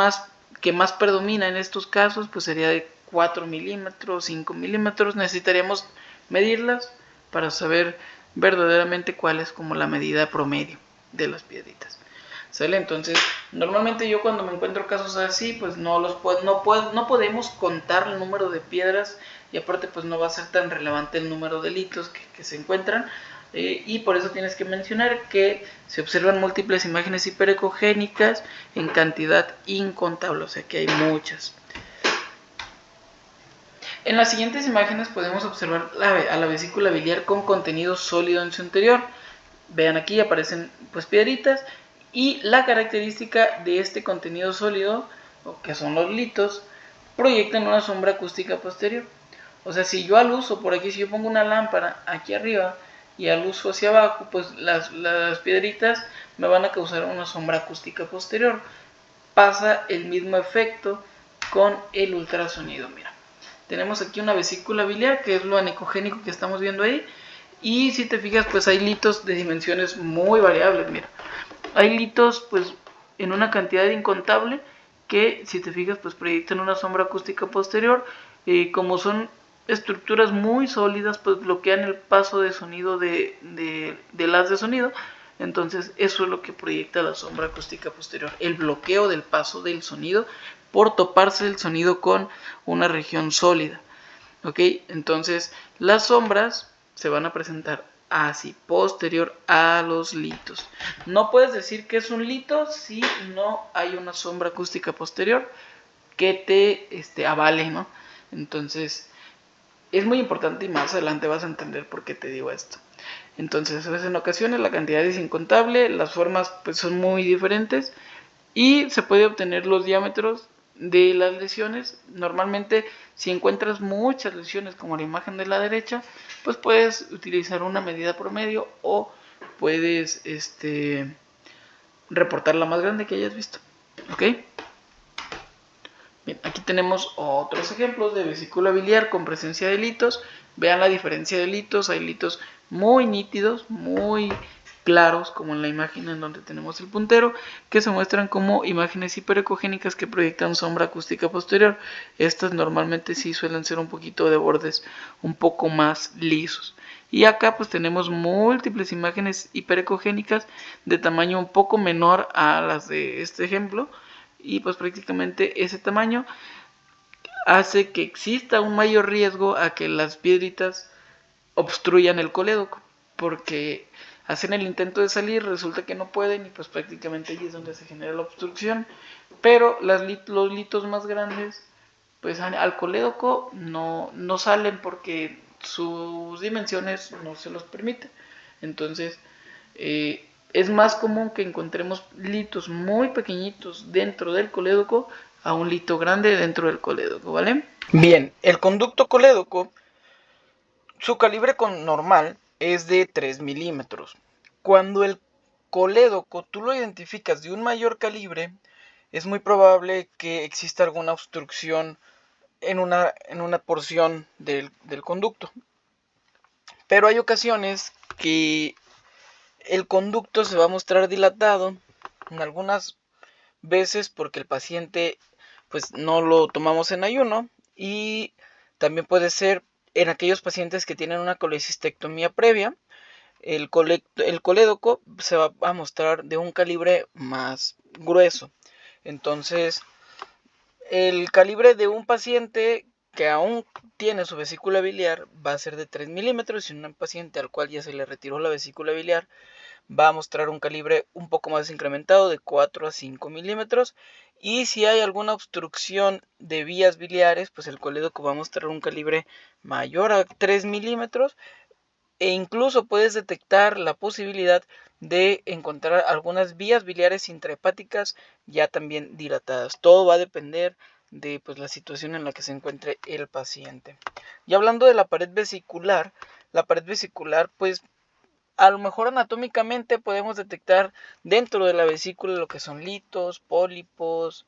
que más predomina en estos casos pues sería de 4 milímetros, 5 milímetros. Necesitaríamos medirlas para saber verdaderamente cuál es como la medida promedio de las piedritas. ¿Sale? Entonces, normalmente yo cuando me encuentro casos así, pues no podemos contar el número de piedras, y aparte pues no va a ser tan relevante el número de litros que se encuentran, y por eso tienes que mencionar que se observan múltiples imágenes hiperecogénicas en cantidad incontable, o sea que hay muchas. En las siguientes imágenes podemos observar a la vesícula biliar con contenido sólido en su interior. Vean, aquí aparecen pues piedritas, y la característica de este contenido sólido, que son los litos, proyectan una sombra acústica posterior. O sea, si yo aluso por aquí, si yo pongo una lámpara aquí arriba y aluso hacia abajo, pues las piedritas me van a causar una sombra acústica posterior. Pasa el mismo efecto con el ultrasonido. Mira, tenemos aquí una vesícula biliar, que es lo anecogénico que estamos viendo ahí, y si te fijas, pues hay litos de dimensiones muy variables. Mira, hay litos pues en una cantidad incontable que, si te fijas, pues proyectan una sombra acústica posterior. Como son estructuras muy sólidas, pues bloquean el paso de sonido del haz de sonido. Entonces eso es lo que proyecta la sombra acústica posterior, el bloqueo del paso del sonido por toparse el sonido con una región sólida. ¿Ok? Entonces las sombras se van a presentar así, posterior a los litos. No puedes decir que es un lito si no hay una sombra acústica posterior que te avale, ¿no? Entonces es muy importante, y más adelante vas a entender por qué te digo esto. Entonces, en ocasiones la cantidad es incontable, las formas pues son muy diferentes, y se puede obtener los diámetros de las lesiones. Normalmente, si encuentras muchas lesiones como la imagen de la derecha, pues puedes utilizar una medida promedio, o puedes reportar la más grande que hayas visto. ¿Ok? Bien, aquí tenemos otros ejemplos de vesícula biliar con presencia de litos. Vean la diferencia de litos. Hay litos muy nítidos, muy claros, como en la imagen en donde tenemos el puntero, que se muestran como imágenes hiperecogénicas que proyectan sombra acústica posterior. Estas normalmente sí suelen ser un poquito de bordes un poco más lisos. Y acá pues tenemos múltiples imágenes hiperecogénicas de tamaño un poco menor a las de este ejemplo, y pues prácticamente ese tamaño hace que exista un mayor riesgo a que las piedritas obstruyan el colédoco, porque hacen el intento de salir, resulta que no pueden, y pues prácticamente allí es donde se genera la obstrucción. Pero los litos más grandes pues al colédoco no salen, porque sus dimensiones no se los permiten. Entonces es más común que encontremos litos muy pequeñitos dentro del colédoco a un lito grande dentro del colédoco, ¿vale? Bien, el conducto colédoco, su calibre normal es de 3 milímetros. Cuando el colédoco tú lo identificas de un mayor calibre, es muy probable que exista alguna obstrucción en una porción del conducto. Pero hay ocasiones que el conducto se va a mostrar dilatado, en algunas veces porque el paciente pues no lo tomamos en ayuno, y también puede ser en aquellos pacientes que tienen una colecistectomía previa. El colédoco se va a mostrar de un calibre más grueso. Entonces, el calibre de un paciente que aún tiene su vesícula biliar va a ser de 3 milímetros, y un paciente al cual ya se le retiró la vesícula biliar va a mostrar un calibre un poco más incrementado de 4 a 5 milímetros. Y si hay alguna obstrucción de vías biliares, pues el colédoco va a mostrar un calibre mayor a 3 milímetros, e incluso puedes detectar la posibilidad de encontrar algunas vías biliares intrahepáticas ya también dilatadas. Todo va a depender de pues, la situación en la que se encuentre el paciente. Y hablando de la pared vesicular pues a lo mejor anatómicamente podemos detectar dentro de la vesícula lo que son litos, pólipos,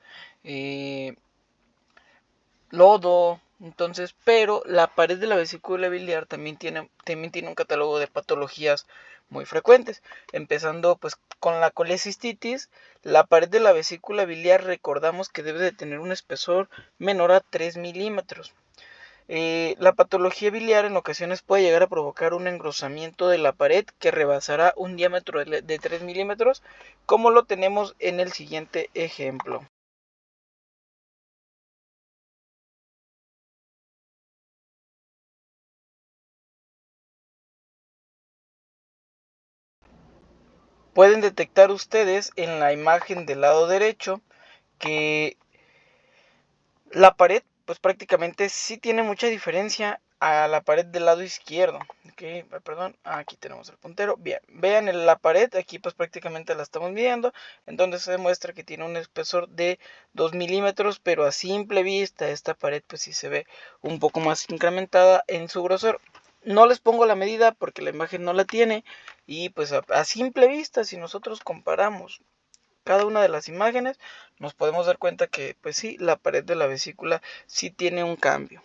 lodo, Entonces, pero la pared de la vesícula biliar también tiene un catálogo de patologías muy frecuentes, empezando pues con la colecistitis. La pared de la vesícula biliar recordamos que debe de tener un espesor menor a 3 milímetros. La patología biliar en ocasiones puede llegar a provocar un engrosamiento de la pared que rebasará un diámetro de 3 milímetros, como lo tenemos en el siguiente ejemplo. Pueden detectar ustedes en la imagen del lado derecho que la pared pues prácticamente sí tiene mucha diferencia a la pared del lado izquierdo. Okay, perdón, aquí tenemos el puntero. Bien, vean la pared, aquí pues prácticamente la estamos viendo. Entonces se demuestra que tiene un espesor de 2 milímetros, pero a simple vista esta pared pues sí se ve un poco más incrementada en su grosor. No les pongo la medida porque la imagen no la tiene, y pues a simple vista, si nosotros comparamos cada una de las imágenes, nos podemos dar cuenta que pues sí, la pared de la vesícula sí tiene un cambio.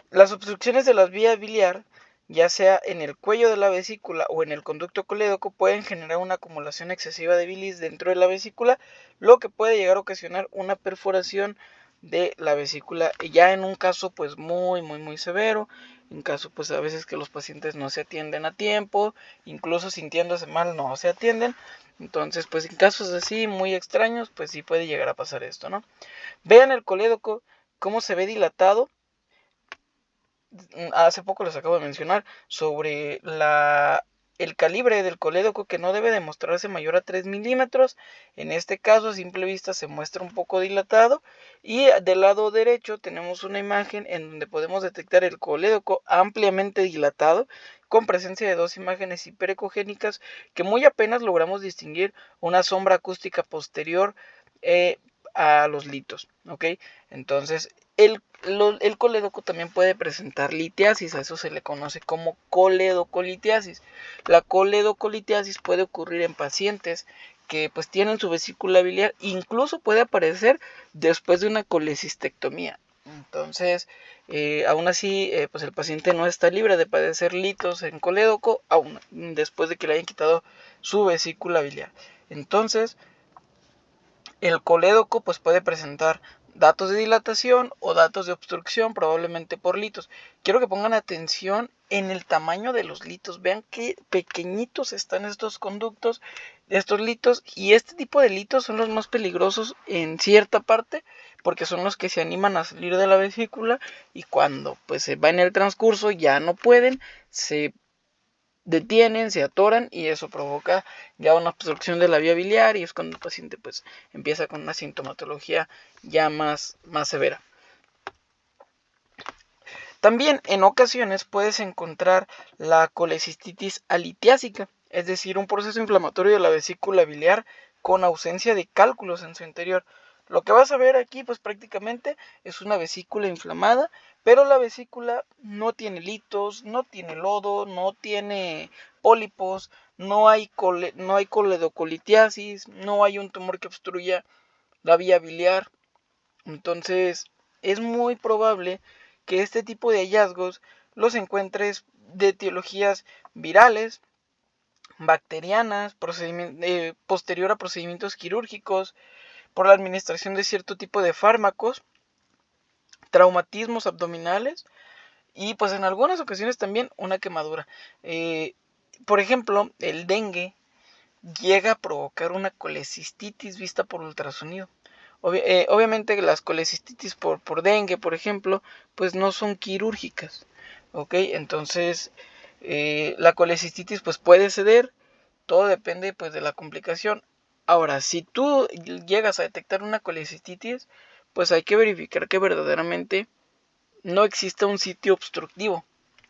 Las obstrucciones de la vía biliar, ya sea en el cuello de la vesícula o en el conducto colédoco, pueden generar una acumulación excesiva de bilis dentro de la vesícula, lo que puede llegar a ocasionar una perforación de la vesícula, ya en un caso pues muy severo, en caso pues a veces que los pacientes no se atienden a tiempo, incluso sintiéndose mal no se atienden. Entonces pues en casos así muy extraños pues sí puede llegar a pasar esto, ¿no? Vean el colédoco cómo se ve dilatado. Hace poco les acabo de mencionar sobre el calibre del colédoco, que no debe demostrarse mayor a 3 milímetros. En este caso a simple vista se muestra un poco dilatado, y del lado derecho tenemos una imagen en donde podemos detectar el colédoco ampliamente dilatado, con presencia de dos imágenes hiperecogénicas que muy apenas logramos distinguir una sombra acústica posterior a los litos, ¿ok? Entonces el colédoco también puede presentar litiasis, a eso se le conoce como coledocolitiasis. La coledocolitiasis puede ocurrir en pacientes que pues tienen su vesícula biliar, incluso puede aparecer después de una colecistectomía. Entonces, aún así, pues el paciente no está libre de padecer litos en colédoco, aún después de que le hayan quitado su vesícula biliar. Entonces, el colédoco pues puede presentar datos de dilatación o datos de obstrucción, probablemente por litos. Quiero que pongan atención en el tamaño de los litos. Vean qué pequeñitos están estos conductos, estos litos, y este tipo de litos son los más peligrosos en cierta parte, porque son los que se animan a salir de la vesícula, y cuando pues se va en el transcurso ya no pueden, se detienen, se atoran, y eso provoca ya una obstrucción de la vía biliar, y es cuando el paciente pues empieza con una sintomatología ya más severa. También en ocasiones puedes encontrar la colecistitis alitiásica, es decir, un proceso inflamatorio de la vesícula biliar con ausencia de cálculos en su interior. Lo que vas a ver aquí pues prácticamente es una vesícula inflamada, pero la vesícula no tiene litos, no tiene lodo, no tiene pólipos, no hay coledocolitiasis, no hay un tumor que obstruya la vía biliar. Entonces es muy probable que este tipo de hallazgos los encuentres de etiologías virales, bacterianas, posterior a procedimientos quirúrgicos, por la administración de cierto tipo de fármacos, traumatismos abdominales, y pues en algunas ocasiones también una quemadura. Por ejemplo, el dengue llega a provocar una colecistitis vista por ultrasonido. Obviamente las colecistitis por dengue, por ejemplo, pues no son quirúrgicas, ¿ok? Entonces la colecistitis pues puede ceder, todo depende pues de la complicación. Ahora, si tú llegas a detectar una colecistitis, pues hay que verificar que verdaderamente no exista un sitio obstructivo.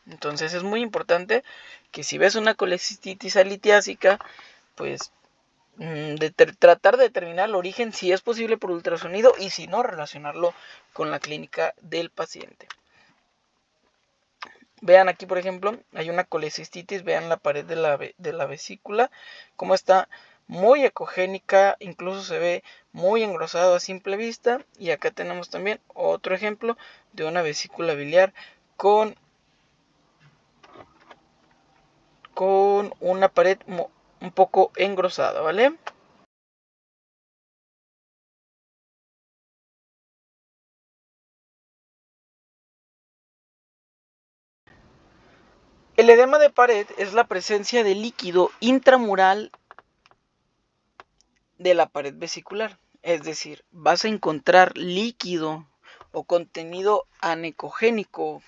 Entonces es muy importante que si ves una colecistitis alitiásica, pues tratar de determinar el origen, si es posible por ultrasonido, y si no, relacionarlo con la clínica del paciente. Vean aquí, por ejemplo, hay una colecistitis, vean la pared de la vesícula, cómo está muy ecogénica, incluso se ve muy engrosado a simple vista. Y acá tenemos también otro ejemplo de una vesícula biliar con una pared un poco engrosada, ¿vale? El edema de pared es la presencia de líquido intramural de la pared vesicular. Es decir, vas a encontrar líquido o contenido anecogénico.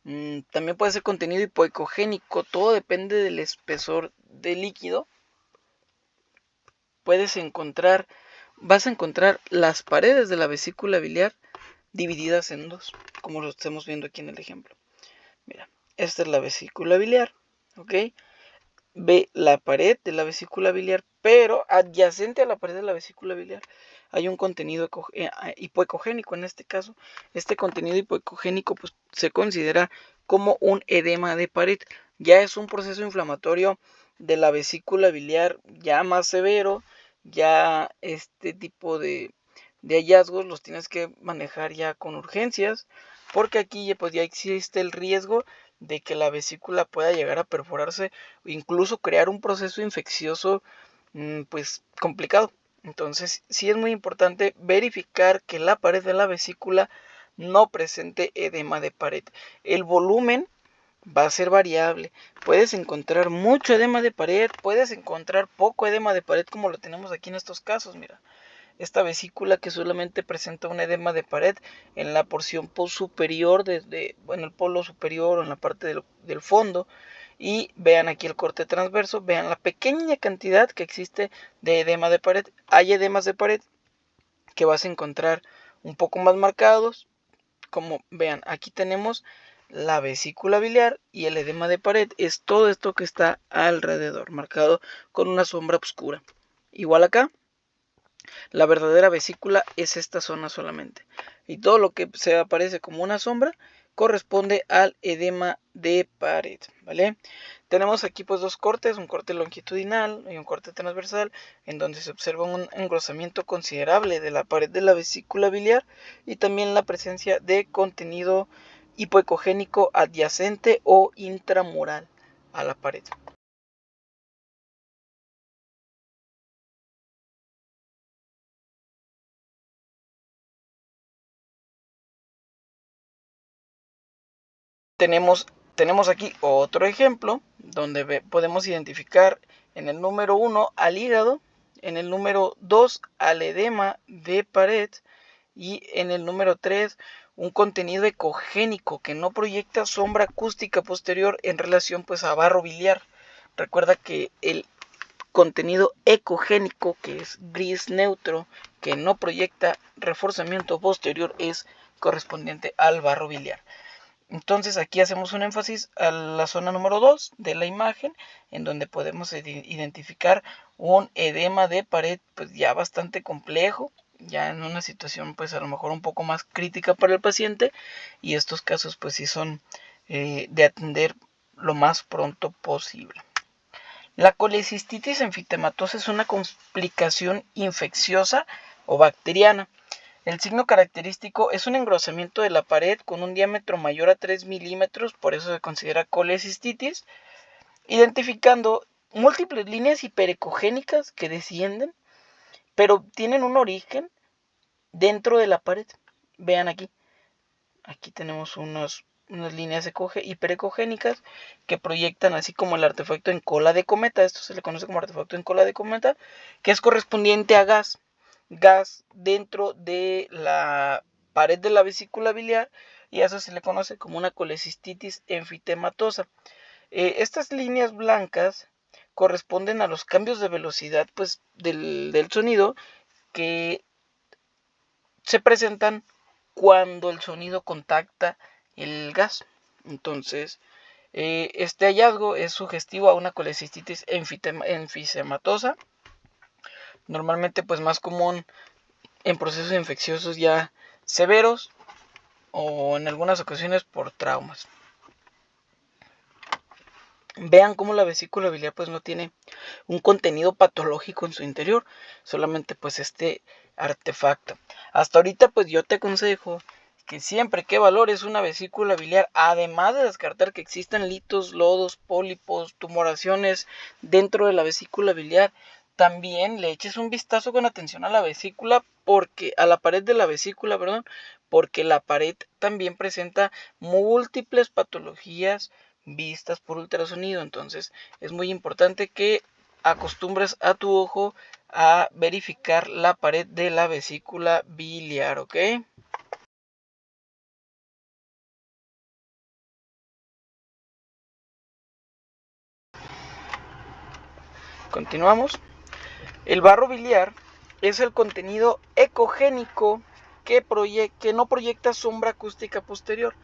También puede ser contenido hipoecogénico. Todo depende del espesor del líquido. Vas a encontrar las paredes de la vesícula biliar divididas en dos, como lo estamos viendo aquí en el ejemplo. Mira, esta es la vesícula biliar, ¿ok? Ve la pared de la vesícula biliar, pero adyacente a la pared de la vesícula biliar hay un contenido hipoecogénico. En este caso, este contenido hipoecogénico pues, se considera como un edema de pared. Ya es un proceso inflamatorio de la vesícula biliar ya más severo. Ya este tipo de hallazgos los tienes que manejar ya con urgencias, porque aquí pues ya existe el riesgo de que la vesícula pueda llegar a perforarse o incluso crear un proceso infeccioso pues complicado. Entonces sí es muy importante verificar que la pared de la vesícula no presente edema de pared. El volumen va a ser variable. Puedes encontrar mucho edema de pared, puedes encontrar poco edema de pared, como lo tenemos aquí en estos casos. Mira, esta vesícula que solamente presenta un edema de pared en la porción superior, en el polo superior o en la parte del fondo. Y vean aquí el corte transverso, vean la pequeña cantidad que existe de edema de pared. Hay edemas de pared que vas a encontrar un poco más marcados, como vean, aquí tenemos la vesícula biliar, y el edema de pared es todo esto que está alrededor, marcado con una sombra oscura. Igual acá, la verdadera vesícula es esta zona solamente. Y todo lo que se aparece como una sombra corresponde al edema de pared, ¿vale? Tenemos aquí pues dos cortes, un corte longitudinal y un corte transversal, en donde se observa un engrosamiento considerable de la pared de la vesícula biliar y también la presencia de contenido hipoecogénico adyacente o intramural a la pared. Tenemos aquí otro ejemplo donde podemos identificar en el número 1 al hígado, en el número 2 al edema de pared y en el número 3 un contenido ecogénico que no proyecta sombra acústica posterior en relación pues a barro biliar. Recuerda que el contenido ecogénico, que es gris neutro, que no proyecta reforzamiento posterior, es correspondiente al barro biliar. Entonces aquí hacemos un énfasis a la zona número 2 de la imagen, en donde podemos identificar un edema de pared pues ya bastante complejo, ya en una situación pues a lo mejor un poco más crítica para el paciente, y estos casos pues sí son de atender lo más pronto posible. La colecistitis enfitematosa es una complicación infecciosa o bacteriana. El signo característico es un engrosamiento de la pared con un diámetro mayor a 3 milímetros, por eso se considera colecistitis, identificando múltiples líneas hiperecogénicas que descienden, pero tienen un origen dentro de la pared. Vean aquí tenemos unas líneas hiperecogénicas que proyectan así como el artefacto en cola de cometa. Esto se le conoce como artefacto en cola de cometa, que es correspondiente a gas dentro de la pared de la vesícula biliar, y a eso se le conoce como una colecistitis enfitematosa. Estas líneas blancas corresponden a los cambios de velocidad pues, del sonido que se presentan cuando el sonido contacta el gas. Entonces, este hallazgo es sugestivo a una colecistitis enfisematosa, normalmente pues más común en procesos infecciosos ya severos o en algunas ocasiones por traumas. Vean cómo la vesícula biliar pues no tiene un contenido patológico en su interior, solamente pues este artefacto. Hasta ahorita pues yo te aconsejo que siempre que valores una vesícula biliar, además de descartar que existan litos, lodos, pólipos, tumoraciones dentro de la vesícula biliar, también le eches un vistazo con atención a la vesícula, a la pared de la vesícula, perdón, porque la pared también presenta múltiples patologías vistas por ultrasonido. Entonces es muy importante que acostumbres a tu ojo a verificar la pared de la vesícula biliar, ¿ok? Continuamos. El barro biliar es el contenido ecogénico que no proyecta sombra acústica posterior.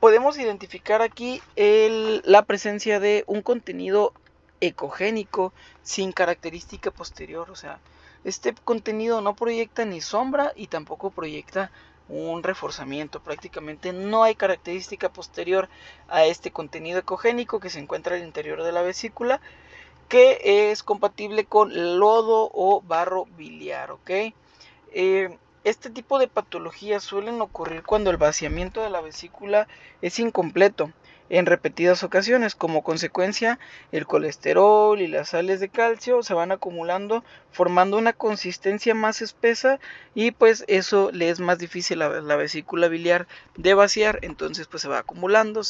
Podemos identificar aquí la presencia de un contenido ecogénico sin característica posterior. O sea, este contenido no proyecta ni sombra y tampoco proyecta un reforzamiento. Prácticamente no hay característica posterior a este contenido ecogénico que se encuentra al interior de la vesícula, que es compatible con lodo o barro biliar, ¿ok? Este tipo de patologías suelen ocurrir cuando el vaciamiento de la vesícula es incompleto en repetidas ocasiones. Como consecuencia, el colesterol y las sales de calcio se van acumulando, formando una consistencia más espesa, y pues eso le es más difícil a la vesícula biliar de vaciar. Entonces pues se va acumulando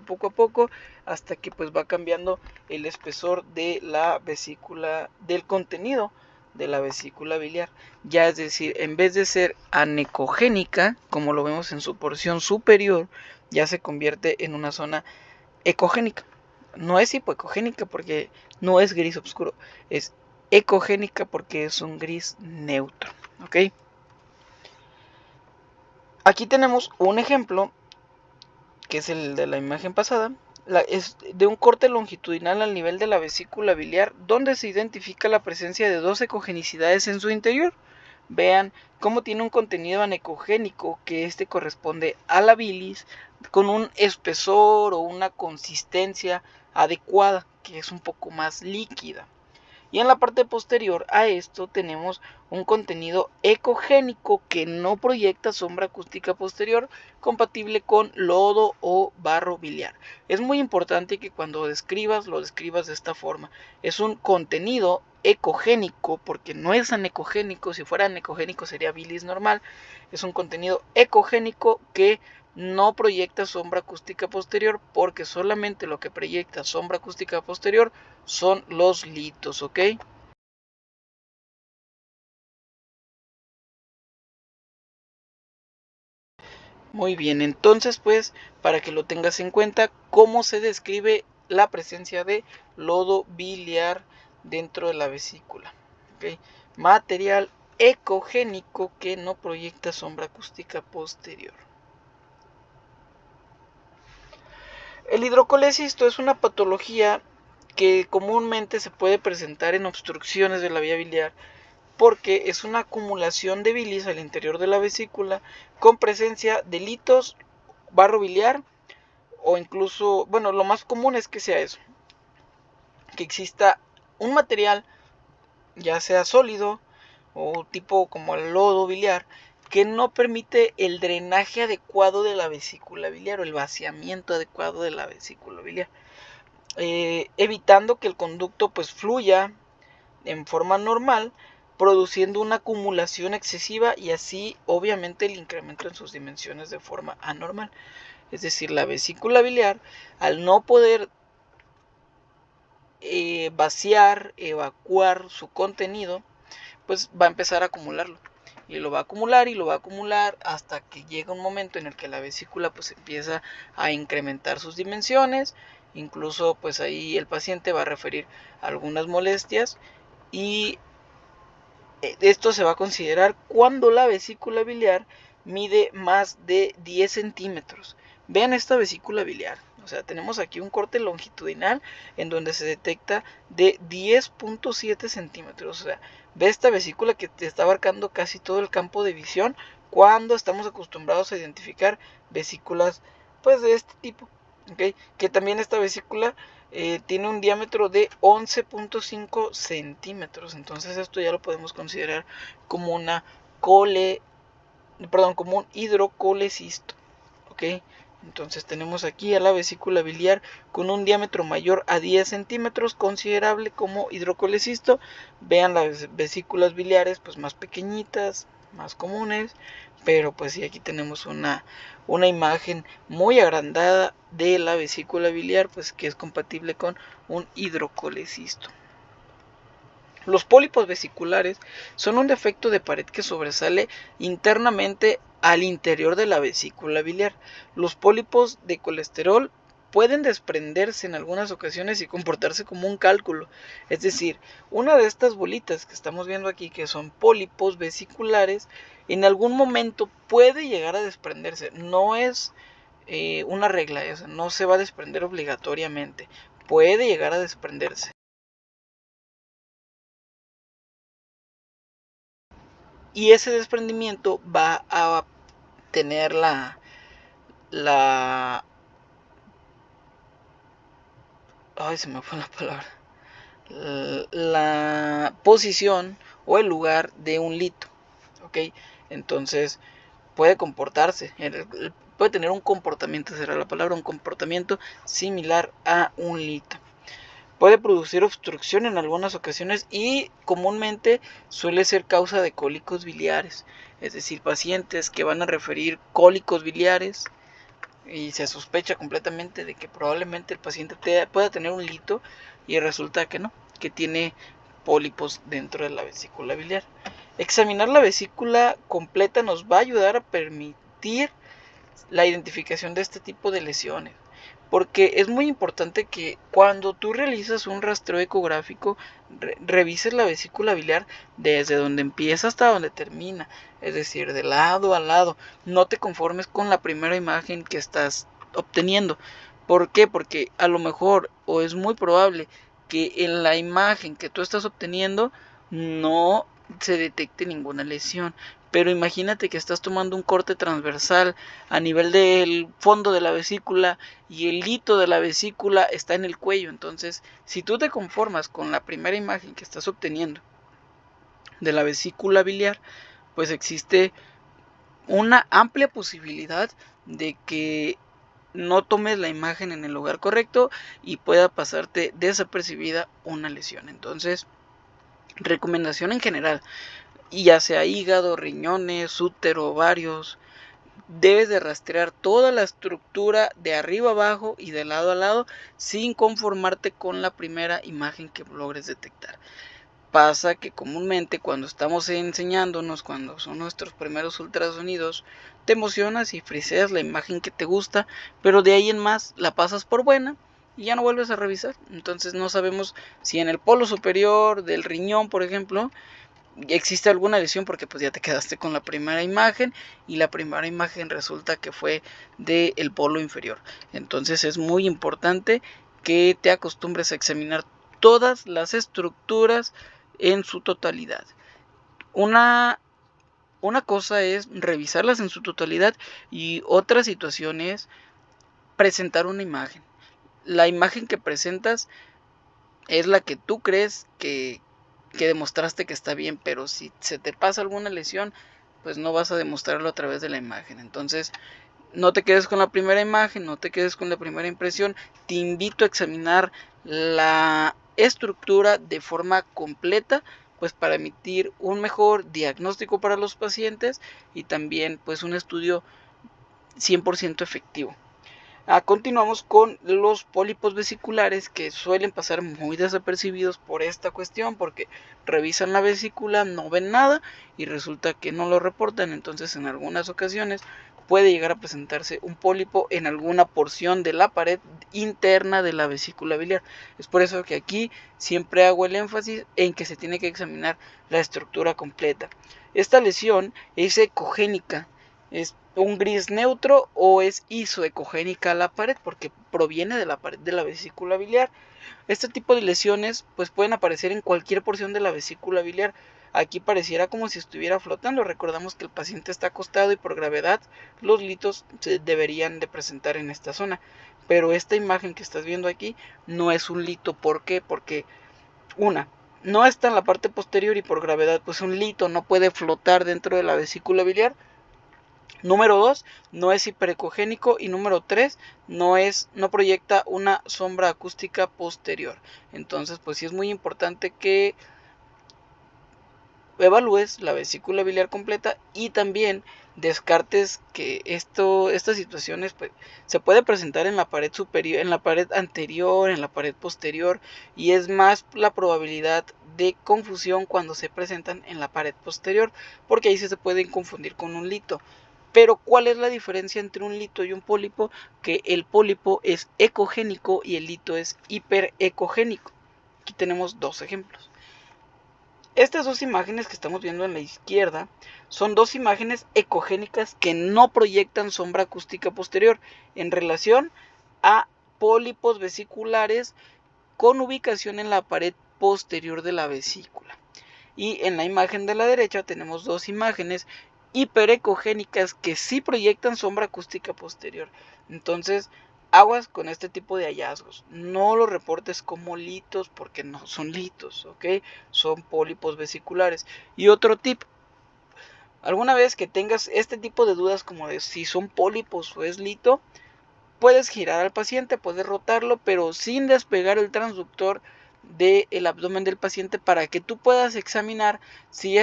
poco a poco, hasta que pues va cambiando el espesor de la vesícula, del contenido de la vesícula biliar. Ya, es decir, en vez de ser anecogénica, como lo vemos en su porción superior, ya se convierte en una zona ecogénica. No es hipoecogénica porque no es gris oscuro, es ecogénica porque es un gris neutro, ¿ok? Aquí tenemos un ejemplo, que es el de la imagen pasada. Es de un corte longitudinal al nivel de la vesícula biliar, donde se identifica la presencia de dos ecogenicidades en su interior. Vean cómo tiene un contenido anecogénico, que este corresponde a la bilis, con un espesor o una consistencia adecuada, que es un poco más líquida. Y en la parte posterior a esto tenemos un contenido ecogénico que no proyecta sombra acústica posterior, compatible con lodo o barro biliar. Es muy importante que cuando lo describas de esta forma. Es un contenido ecogénico porque no es anecogénico. Si fuera anecogénico sería bilis normal. Es un contenido ecogénico que no proyecta sombra acústica posterior, porque solamente lo que proyecta sombra acústica posterior son los litos, ¿ok? Muy bien, entonces pues para que lo tengas en cuenta, cómo se describe la presencia de lodo biliar dentro de la vesícula, ¿ok? Material ecogénico que no proyecta sombra acústica posterior. El hidrocolecisto es una patología que comúnmente se puede presentar en obstrucciones de la vía biliar, porque es una acumulación de bilis al interior de la vesícula con presencia de litos, barro biliar, o incluso, bueno, lo más común es que sea eso, que exista un material, ya sea sólido o tipo como el lodo biliar, que no permite el drenaje adecuado de la vesícula biliar o el vaciamiento adecuado de la vesícula biliar, evitando que el conducto pues fluya en forma normal, produciendo una acumulación excesiva y así obviamente el incremento en sus dimensiones de forma anormal. Es decir, la vesícula biliar, al no poder vaciar, evacuar su contenido, pues va a empezar a acumularlo. Y lo va a acumular y lo va a acumular hasta que llega un momento en el que la vesícula pues empieza a incrementar sus dimensiones. Incluso pues ahí el paciente va a referir algunas molestias, y esto se va a considerar cuando la vesícula biliar mide más de 10 centímetros. Vean esta vesícula biliar. O sea, tenemos aquí un corte longitudinal en donde se detecta de 10.7 centímetros. O sea, ve esta vesícula que te está abarcando casi todo el campo de visión, cuando estamos acostumbrados a identificar vesículas pues de este tipo. ¿Okay? Que también esta vesícula tiene un diámetro de 11.5 centímetros. Entonces esto ya lo podemos considerar como como un hidrocolecisto. ¿Ok? Entonces tenemos aquí a la vesícula biliar con un diámetro mayor a 10 centímetros, considerable como hidrocolecisto. Vean las vesículas biliares pues más pequeñitas, más comunes, pero pues sí, aquí tenemos una imagen muy agrandada de la vesícula biliar, pues que es compatible con un hidrocolecisto. Los pólipos vesiculares son un defecto de pared que sobresale internamente al interior de la vesícula biliar. Los pólipos de colesterol pueden desprenderse en algunas ocasiones y comportarse como un cálculo. Es decir, una de estas bolitas que estamos viendo aquí, que son pólipos vesiculares, en algún momento puede llegar a desprenderse. No es una regla, no se va a desprender obligatoriamente. Puede llegar a desprenderse. Y ese desprendimiento va a tener ay, se me fue la palabra. La posición o el lugar de un lito. ¿Ok? Entonces puede comportarse, puede tener un comportamiento, será la palabra, un comportamiento similar a un lito. Puede producir obstrucción en algunas ocasiones y comúnmente suele ser causa de cólicos biliares. Es decir, pacientes que van a referir cólicos biliares y se sospecha completamente de que probablemente el paciente pueda tener un lito y resulta que no, que tiene pólipos dentro de la vesícula biliar. Examinar la vesícula completa nos va a ayudar a permitir la identificación de este tipo de lesiones. Porque es muy importante que cuando tú realizas un rastreo ecográfico, revises la vesícula biliar desde donde empieza hasta donde termina. Es decir, de lado a lado. No te conformes con la primera imagen que estás obteniendo. ¿Por qué? Porque a lo mejor, o es muy probable, que en la imagen que tú estás obteniendo no se detecte ninguna lesión. Pero imagínate que estás tomando un corte transversal a nivel del fondo de la vesícula y el hito de la vesícula está en el cuello. Entonces, si tú te conformas con la primera imagen que estás obteniendo de la vesícula biliar, pues existe una amplia posibilidad de que no tomes la imagen en el lugar correcto y pueda pasarte desapercibida una lesión. Entonces, recomendación en general, ya sea hígado, riñones, útero, ovarios, debes de rastrear toda la estructura de arriba abajo y de lado a lado sin conformarte con la primera imagen que logres detectar. Pasa que comúnmente cuando estamos enseñándonos, cuando son nuestros primeros ultrasonidos, te emocionas y friseas la imagen que te gusta, pero de ahí en más la pasas por buena y ya no vuelves a revisar. Entonces no sabemos si en el polo superior del riñón, por ejemplo, existe alguna lesión porque pues ya te quedaste con la primera imagen y la primera imagen resulta que fue del polo inferior. Entonces es muy importante que te acostumbres a examinar todas las estructuras en su totalidad. Una cosa es revisarlas en su totalidad y otra situación es presentar una imagen. La imagen que presentas es la que tú crees que demostraste que está bien, pero si se te pasa alguna lesión, pues no vas a demostrarlo a través de la imagen. Entonces, no te quedes con la primera imagen, no te quedes con la primera impresión. Te invito a examinar la estructura de forma completa, pues para emitir un mejor diagnóstico para los pacientes y también pues un estudio 100% efectivo. Continuamos con los pólipos vesiculares, que suelen pasar muy desapercibidos por esta cuestión, porque revisan la vesícula, no ven nada y resulta que no lo reportan. Entonces en algunas ocasiones puede llegar a presentarse un pólipo en alguna porción de la pared interna de la vesícula biliar. Es por eso que aquí siempre hago el énfasis en que se tiene que examinar la estructura completa. Esta lesión es ecogénica, es un gris neutro o es isoecogénica a la pared porque proviene de la pared de la vesícula biliar. Este tipo de lesiones pues pueden aparecer en cualquier porción de la vesícula biliar. Aquí pareciera como si estuviera flotando. Recordamos que el paciente está acostado y por gravedad los litos se deberían de presentar en esta zona. pero esta imagen que estás viendo aquí no es un lito. ¿Por qué? Porque no está en la parte posterior y por gravedad pues un lito no puede flotar dentro de la vesícula biliar. Número 2, no es hiperecogénico. Y número 3, no proyecta una sombra acústica posterior. Entonces pues sí es muy importante que evalúes la vesícula biliar completa y también descartes que estas situaciones pues, se puede presentar en la pared superior, en la pared anterior, en la pared posterior, y es más la probabilidad de confusión cuando se presentan en la pared posterior, porque ahí se pueden confundir con un lito. Pero ¿cuál es la diferencia entre un lito y un pólipo? Que el pólipo es ecogénico y el lito es hiperecogénico. Aquí tenemos dos ejemplos. Estas dos imágenes que estamos viendo en la izquierda son dos imágenes ecogénicas que no proyectan sombra acústica posterior en relación a pólipos vesiculares con ubicación en la pared posterior de la vesícula. Y en la imagen de la derecha tenemos dos imágenes hiperecogénicas que sí proyectan sombra acústica posterior. Entonces, aguas con este tipo de hallazgos. No los reportes como litos porque no son litos, ¿ok? Son pólipos vesiculares. Y otro tip, alguna vez que tengas este tipo de dudas como de si son pólipos o es lito, puedes girar al paciente, puedes rotarlo, pero sin despegar el transductor del abdomen del paciente para que tú puedas examinar si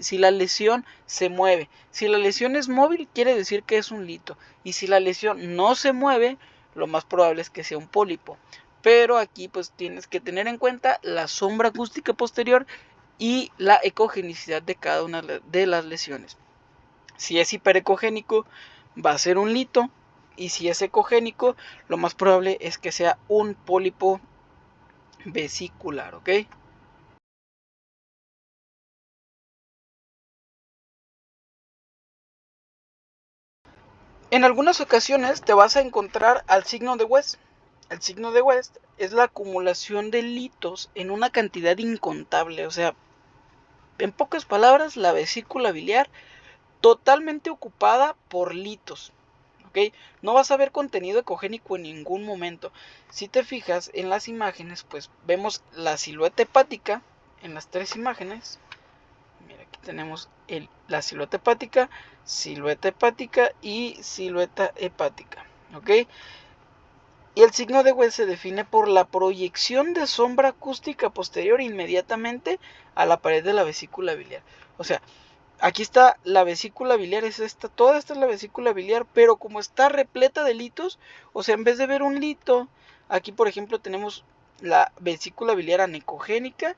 si la lesión se mueve. Si la lesión es móvil, quiere decir que es un lito. Y si la lesión no se mueve, lo más probable es que sea un pólipo. Pero aquí pues tienes que tener en cuenta la sombra acústica posterior y la ecogenicidad de cada una de las lesiones. Si es hiperecogénico, va a ser un lito. Y si es ecogénico, lo más probable es que sea un pólipo vesicular, ¿ok? En algunas ocasiones te vas a encontrar al signo de West. El signo de West es la acumulación de litos en una cantidad incontable. O sea, en pocas palabras, la vesícula biliar totalmente ocupada por litos. ¿Ok? No vas a ver contenido ecogénico en ningún momento. Si te fijas en las imágenes, pues vemos la silueta hepática en las tres imágenes. Mira, aquí tenemos la silueta hepática y silueta hepática. ¿Ok? Y el signo de West se define por la proyección de sombra acústica posterior inmediatamente a la pared de la vesícula biliar. O sea, aquí está la vesícula biliar, toda esta es la vesícula biliar, pero como está repleta de litos, o sea, en vez de ver un lito, aquí por ejemplo tenemos la vesícula biliar anecogénica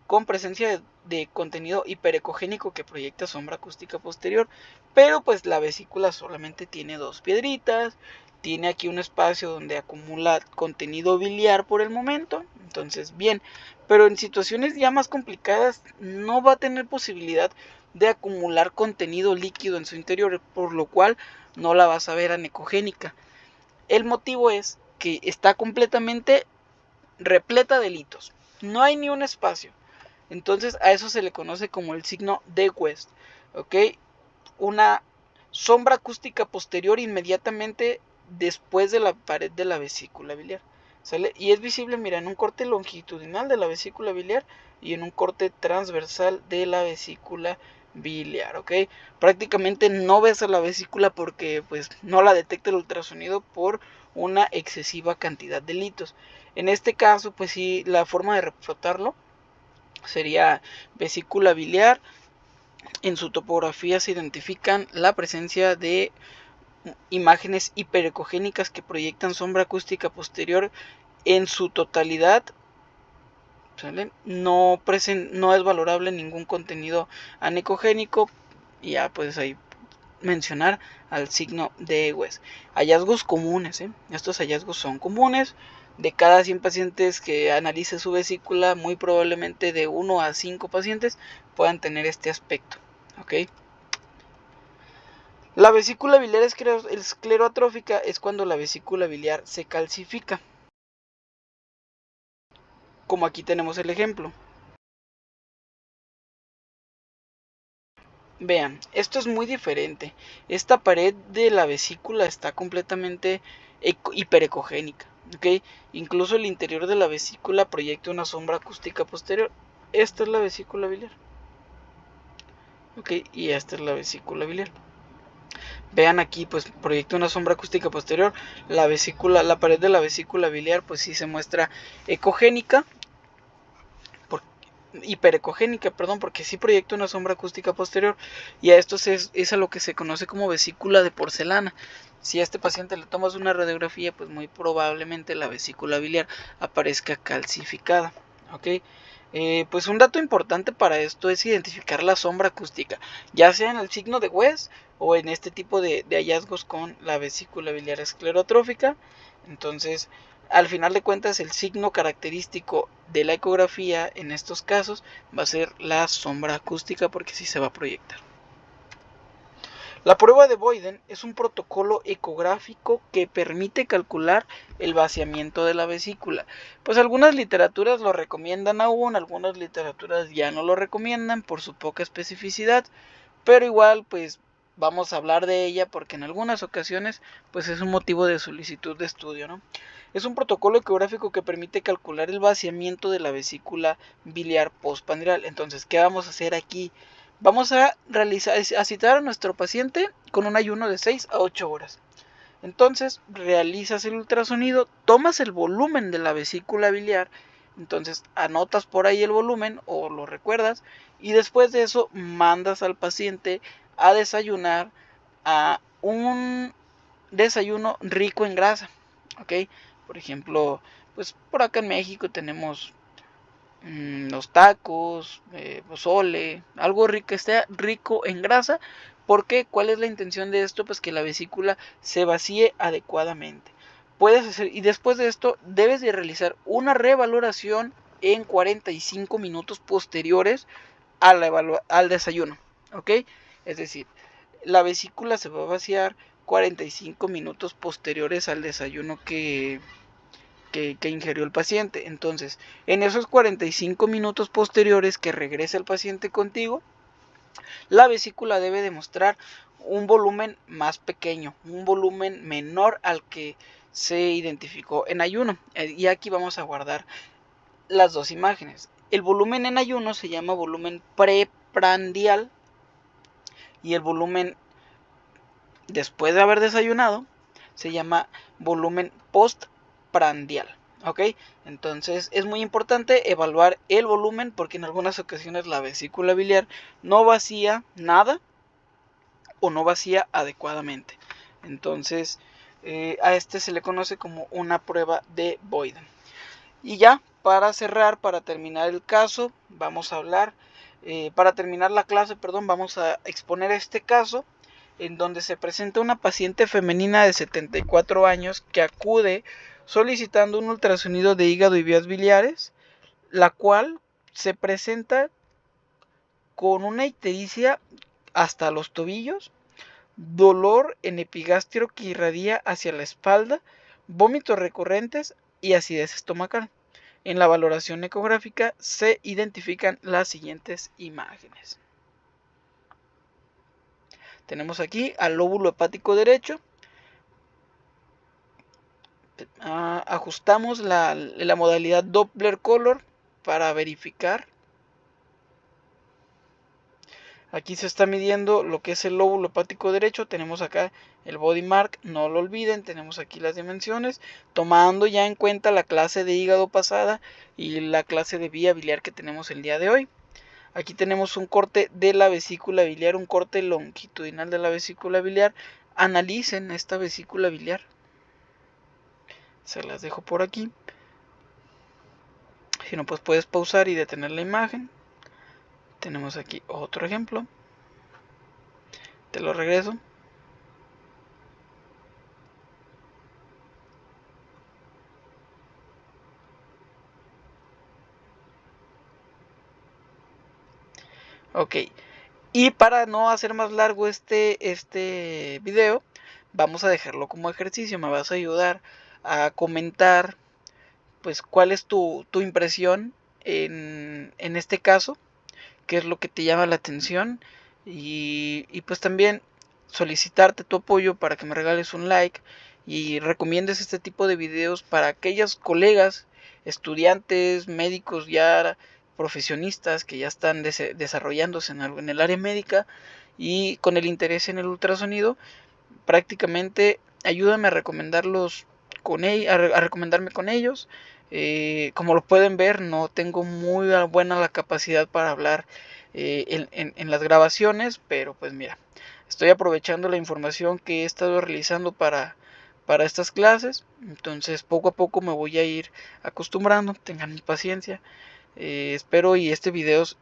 con presencia de contenido hiperecogénico que proyecta sombra acústica posterior, pero pues la vesícula solamente tiene dos piedritas, tiene aquí un espacio donde acumula contenido biliar por el momento, entonces bien, pero en situaciones ya más complicadas no va a tener posibilidad de acumular contenido líquido en su interior, por lo cual no la vas a ver anecogénica. El motivo es que está completamente repleta de litos, no hay ni un espacio. Entonces a eso se le conoce como el signo de West, ¿ok? Una sombra acústica posterior inmediatamente después de la pared de la vesícula biliar, ¿sale? Y es visible, mira, en un corte longitudinal de la vesícula biliar y en un corte transversal de la vesícula biliar, ¿ok? Prácticamente no ves a la vesícula porque pues no la detecta el ultrasonido por una excesiva cantidad de litos. En este caso, pues sí, la forma de reflotarlo sería vesícula biliar. En su topografía se identifican la presencia de imágenes hiperecogénicas que proyectan sombra acústica posterior en su totalidad. ¿Sale? No es valorable ningún contenido anecogénico. Y ya puedes ahí mencionar al signo de West. Hallazgos comunes, estos hallazgos son comunes. De cada 100 pacientes que analice su vesícula, muy probablemente de 1 a 5 pacientes puedan tener este aspecto. ¿Ok? La vesícula biliar esclerotrófica es cuando la vesícula biliar se calcifica. Como aquí tenemos el ejemplo. Vean, esto es muy diferente. Esta pared de la vesícula está completamente hiperecogénica, ¿ok? Incluso el interior de la vesícula proyecta una sombra acústica posterior. Esta es la vesícula biliar, ¿ok? Y esta es la vesícula biliar. Vean aquí, pues proyecta una sombra acústica posterior. La pared de la vesícula biliar, pues sí se muestra ecogénica, hiperecogénica, perdón, porque sí proyecta una sombra acústica posterior, y a esto es a lo que se conoce como vesícula de porcelana. Si a este paciente le tomas una radiografía, pues muy probablemente la vesícula biliar aparezca calcificada, ¿ok? Pues un dato importante para esto es identificar la sombra acústica, ya sea en el signo de West o en este tipo de hallazgos con la vesícula biliar esclerotrófica. Entonces, al final de cuentas, el signo característico de la ecografía en estos casos va a ser la sombra acústica, porque sí se va a proyectar. La prueba de Boyden es un protocolo ecográfico que permite calcular el vaciamiento de la vesícula. Pues algunas literaturas lo recomiendan aún, algunas literaturas ya no lo recomiendan por su poca especificidad, pero igual pues vamos a hablar de ella porque en algunas ocasiones pues es un motivo de solicitud de estudio, ¿no? Es un protocolo ecográfico que permite calcular el vaciamiento de la vesícula biliar postprandial. Entonces, ¿qué vamos a hacer aquí? Vamos a citar a nuestro paciente con un ayuno de 6 a 8 horas. Entonces, realizas el ultrasonido, tomas el volumen de la vesícula biliar, entonces anotas por ahí el volumen o lo recuerdas, y después de eso mandas al paciente a desayunar a un desayuno rico en grasa, ¿ok? Por ejemplo, pues por acá en México tenemos los tacos, pozole, algo rico, esté rico en grasa. ¿Por qué? ¿Cuál es la intención de esto? Pues que la vesícula se vacíe adecuadamente. Puedes hacer, y después de esto debes de realizar una revaloración en 45 minutos posteriores al desayuno, ¿ok? Es decir, la vesícula se va a vaciar 45 minutos posteriores al desayuno que ingirió el paciente. Entonces, en esos 45 minutos posteriores que regrese el paciente contigo, la vesícula debe demostrar un volumen más pequeño, un volumen menor al que se identificó en ayuno. Y aquí vamos a guardar las dos imágenes. El volumen en ayuno se llama volumen preprandial, y el volumen después de haber desayunado se llama volumen postprandial. ¿Ok? Entonces es muy importante evaluar el volumen, porque en algunas ocasiones la vesícula biliar no vacía nada o no vacía adecuadamente. Entonces a este se le conoce como una prueba de Boyden. Y ya, para cerrar, para terminar el caso, vamos a hablar, para terminar la clase, perdón, vamos a exponer este caso en donde se presenta una paciente femenina de 74 años que acude solicitando un ultrasonido de hígado y vías biliares, la cual se presenta con una ictericia hasta los tobillos, dolor en epigastrio que irradia hacia la espalda, vómitos recurrentes y acidez estomacal. En la valoración ecográfica se identifican las siguientes imágenes. Tenemos aquí al lóbulo hepático derecho. Ajustamos la modalidad Doppler Color para verificar. Aquí se está midiendo lo que es el lóbulo hepático derecho. Tenemos acá el body mark, no lo olviden. Tenemos aquí las dimensiones, tomando ya en cuenta la clase de hígado pasada y la clase de vía biliar que tenemos el día de hoy. Aquí tenemos un corte de la vesícula biliar, un corte longitudinal de la vesícula biliar. Analicen esta vesícula biliar. Se las dejo por aquí. Si no, pues puedes pausar y detener la imagen. Tenemos aquí otro ejemplo. Te lo regreso. Ok. Y para no hacer más largo este video, vamos a dejarlo como ejercicio. Me vas a ayudar a comentar, pues, cuál es tu impresión en este caso, qué es lo que te llama la atención, y pues también solicitarte tu apoyo para que me regales un like y recomiendes este tipo de videos para aquellos colegas, estudiantes, médicos ya profesionistas que ya están desarrollándose en el área médica y con el interés en el ultrasonido. Prácticamente ayúdame a recomendarlos a recomendarme con ellos. Como lo pueden ver, no tengo muy buena la capacidad para hablar en las grabaciones, pero pues mira, estoy aprovechando la información que he estado realizando para estas clases. Entonces poco a poco me voy a ir acostumbrando, tengan paciencia. Espero y estos videos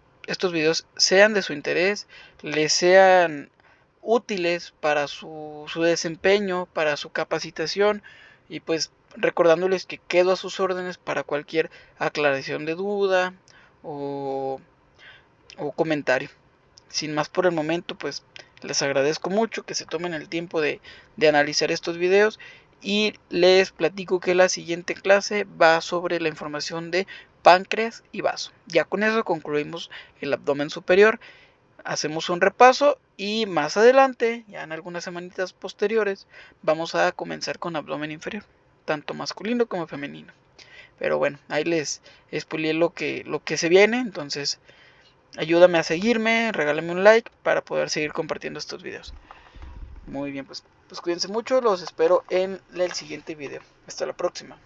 sean de su interés, les sean útiles para su desempeño, para su capacitación, y pues recordándoles que quedo a sus órdenes para cualquier aclaración de duda o, o comentario. Sin más por el momento, pues les agradezco mucho que se tomen el tiempo de analizar estos videos y les platico que la siguiente clase va sobre la información de páncreas y vaso. Ya con eso concluimos el abdomen superior. Hacemos un repaso y más adelante, ya en algunas semanitas posteriores, vamos a comenzar con abdomen inferior, tanto masculino como femenino. Pero bueno, ahí les expliqué lo que se viene. Entonces ayúdame a seguirme, regálame un like para poder seguir compartiendo estos videos. Muy bien, pues cuídense mucho, los espero en el siguiente video. Hasta la próxima.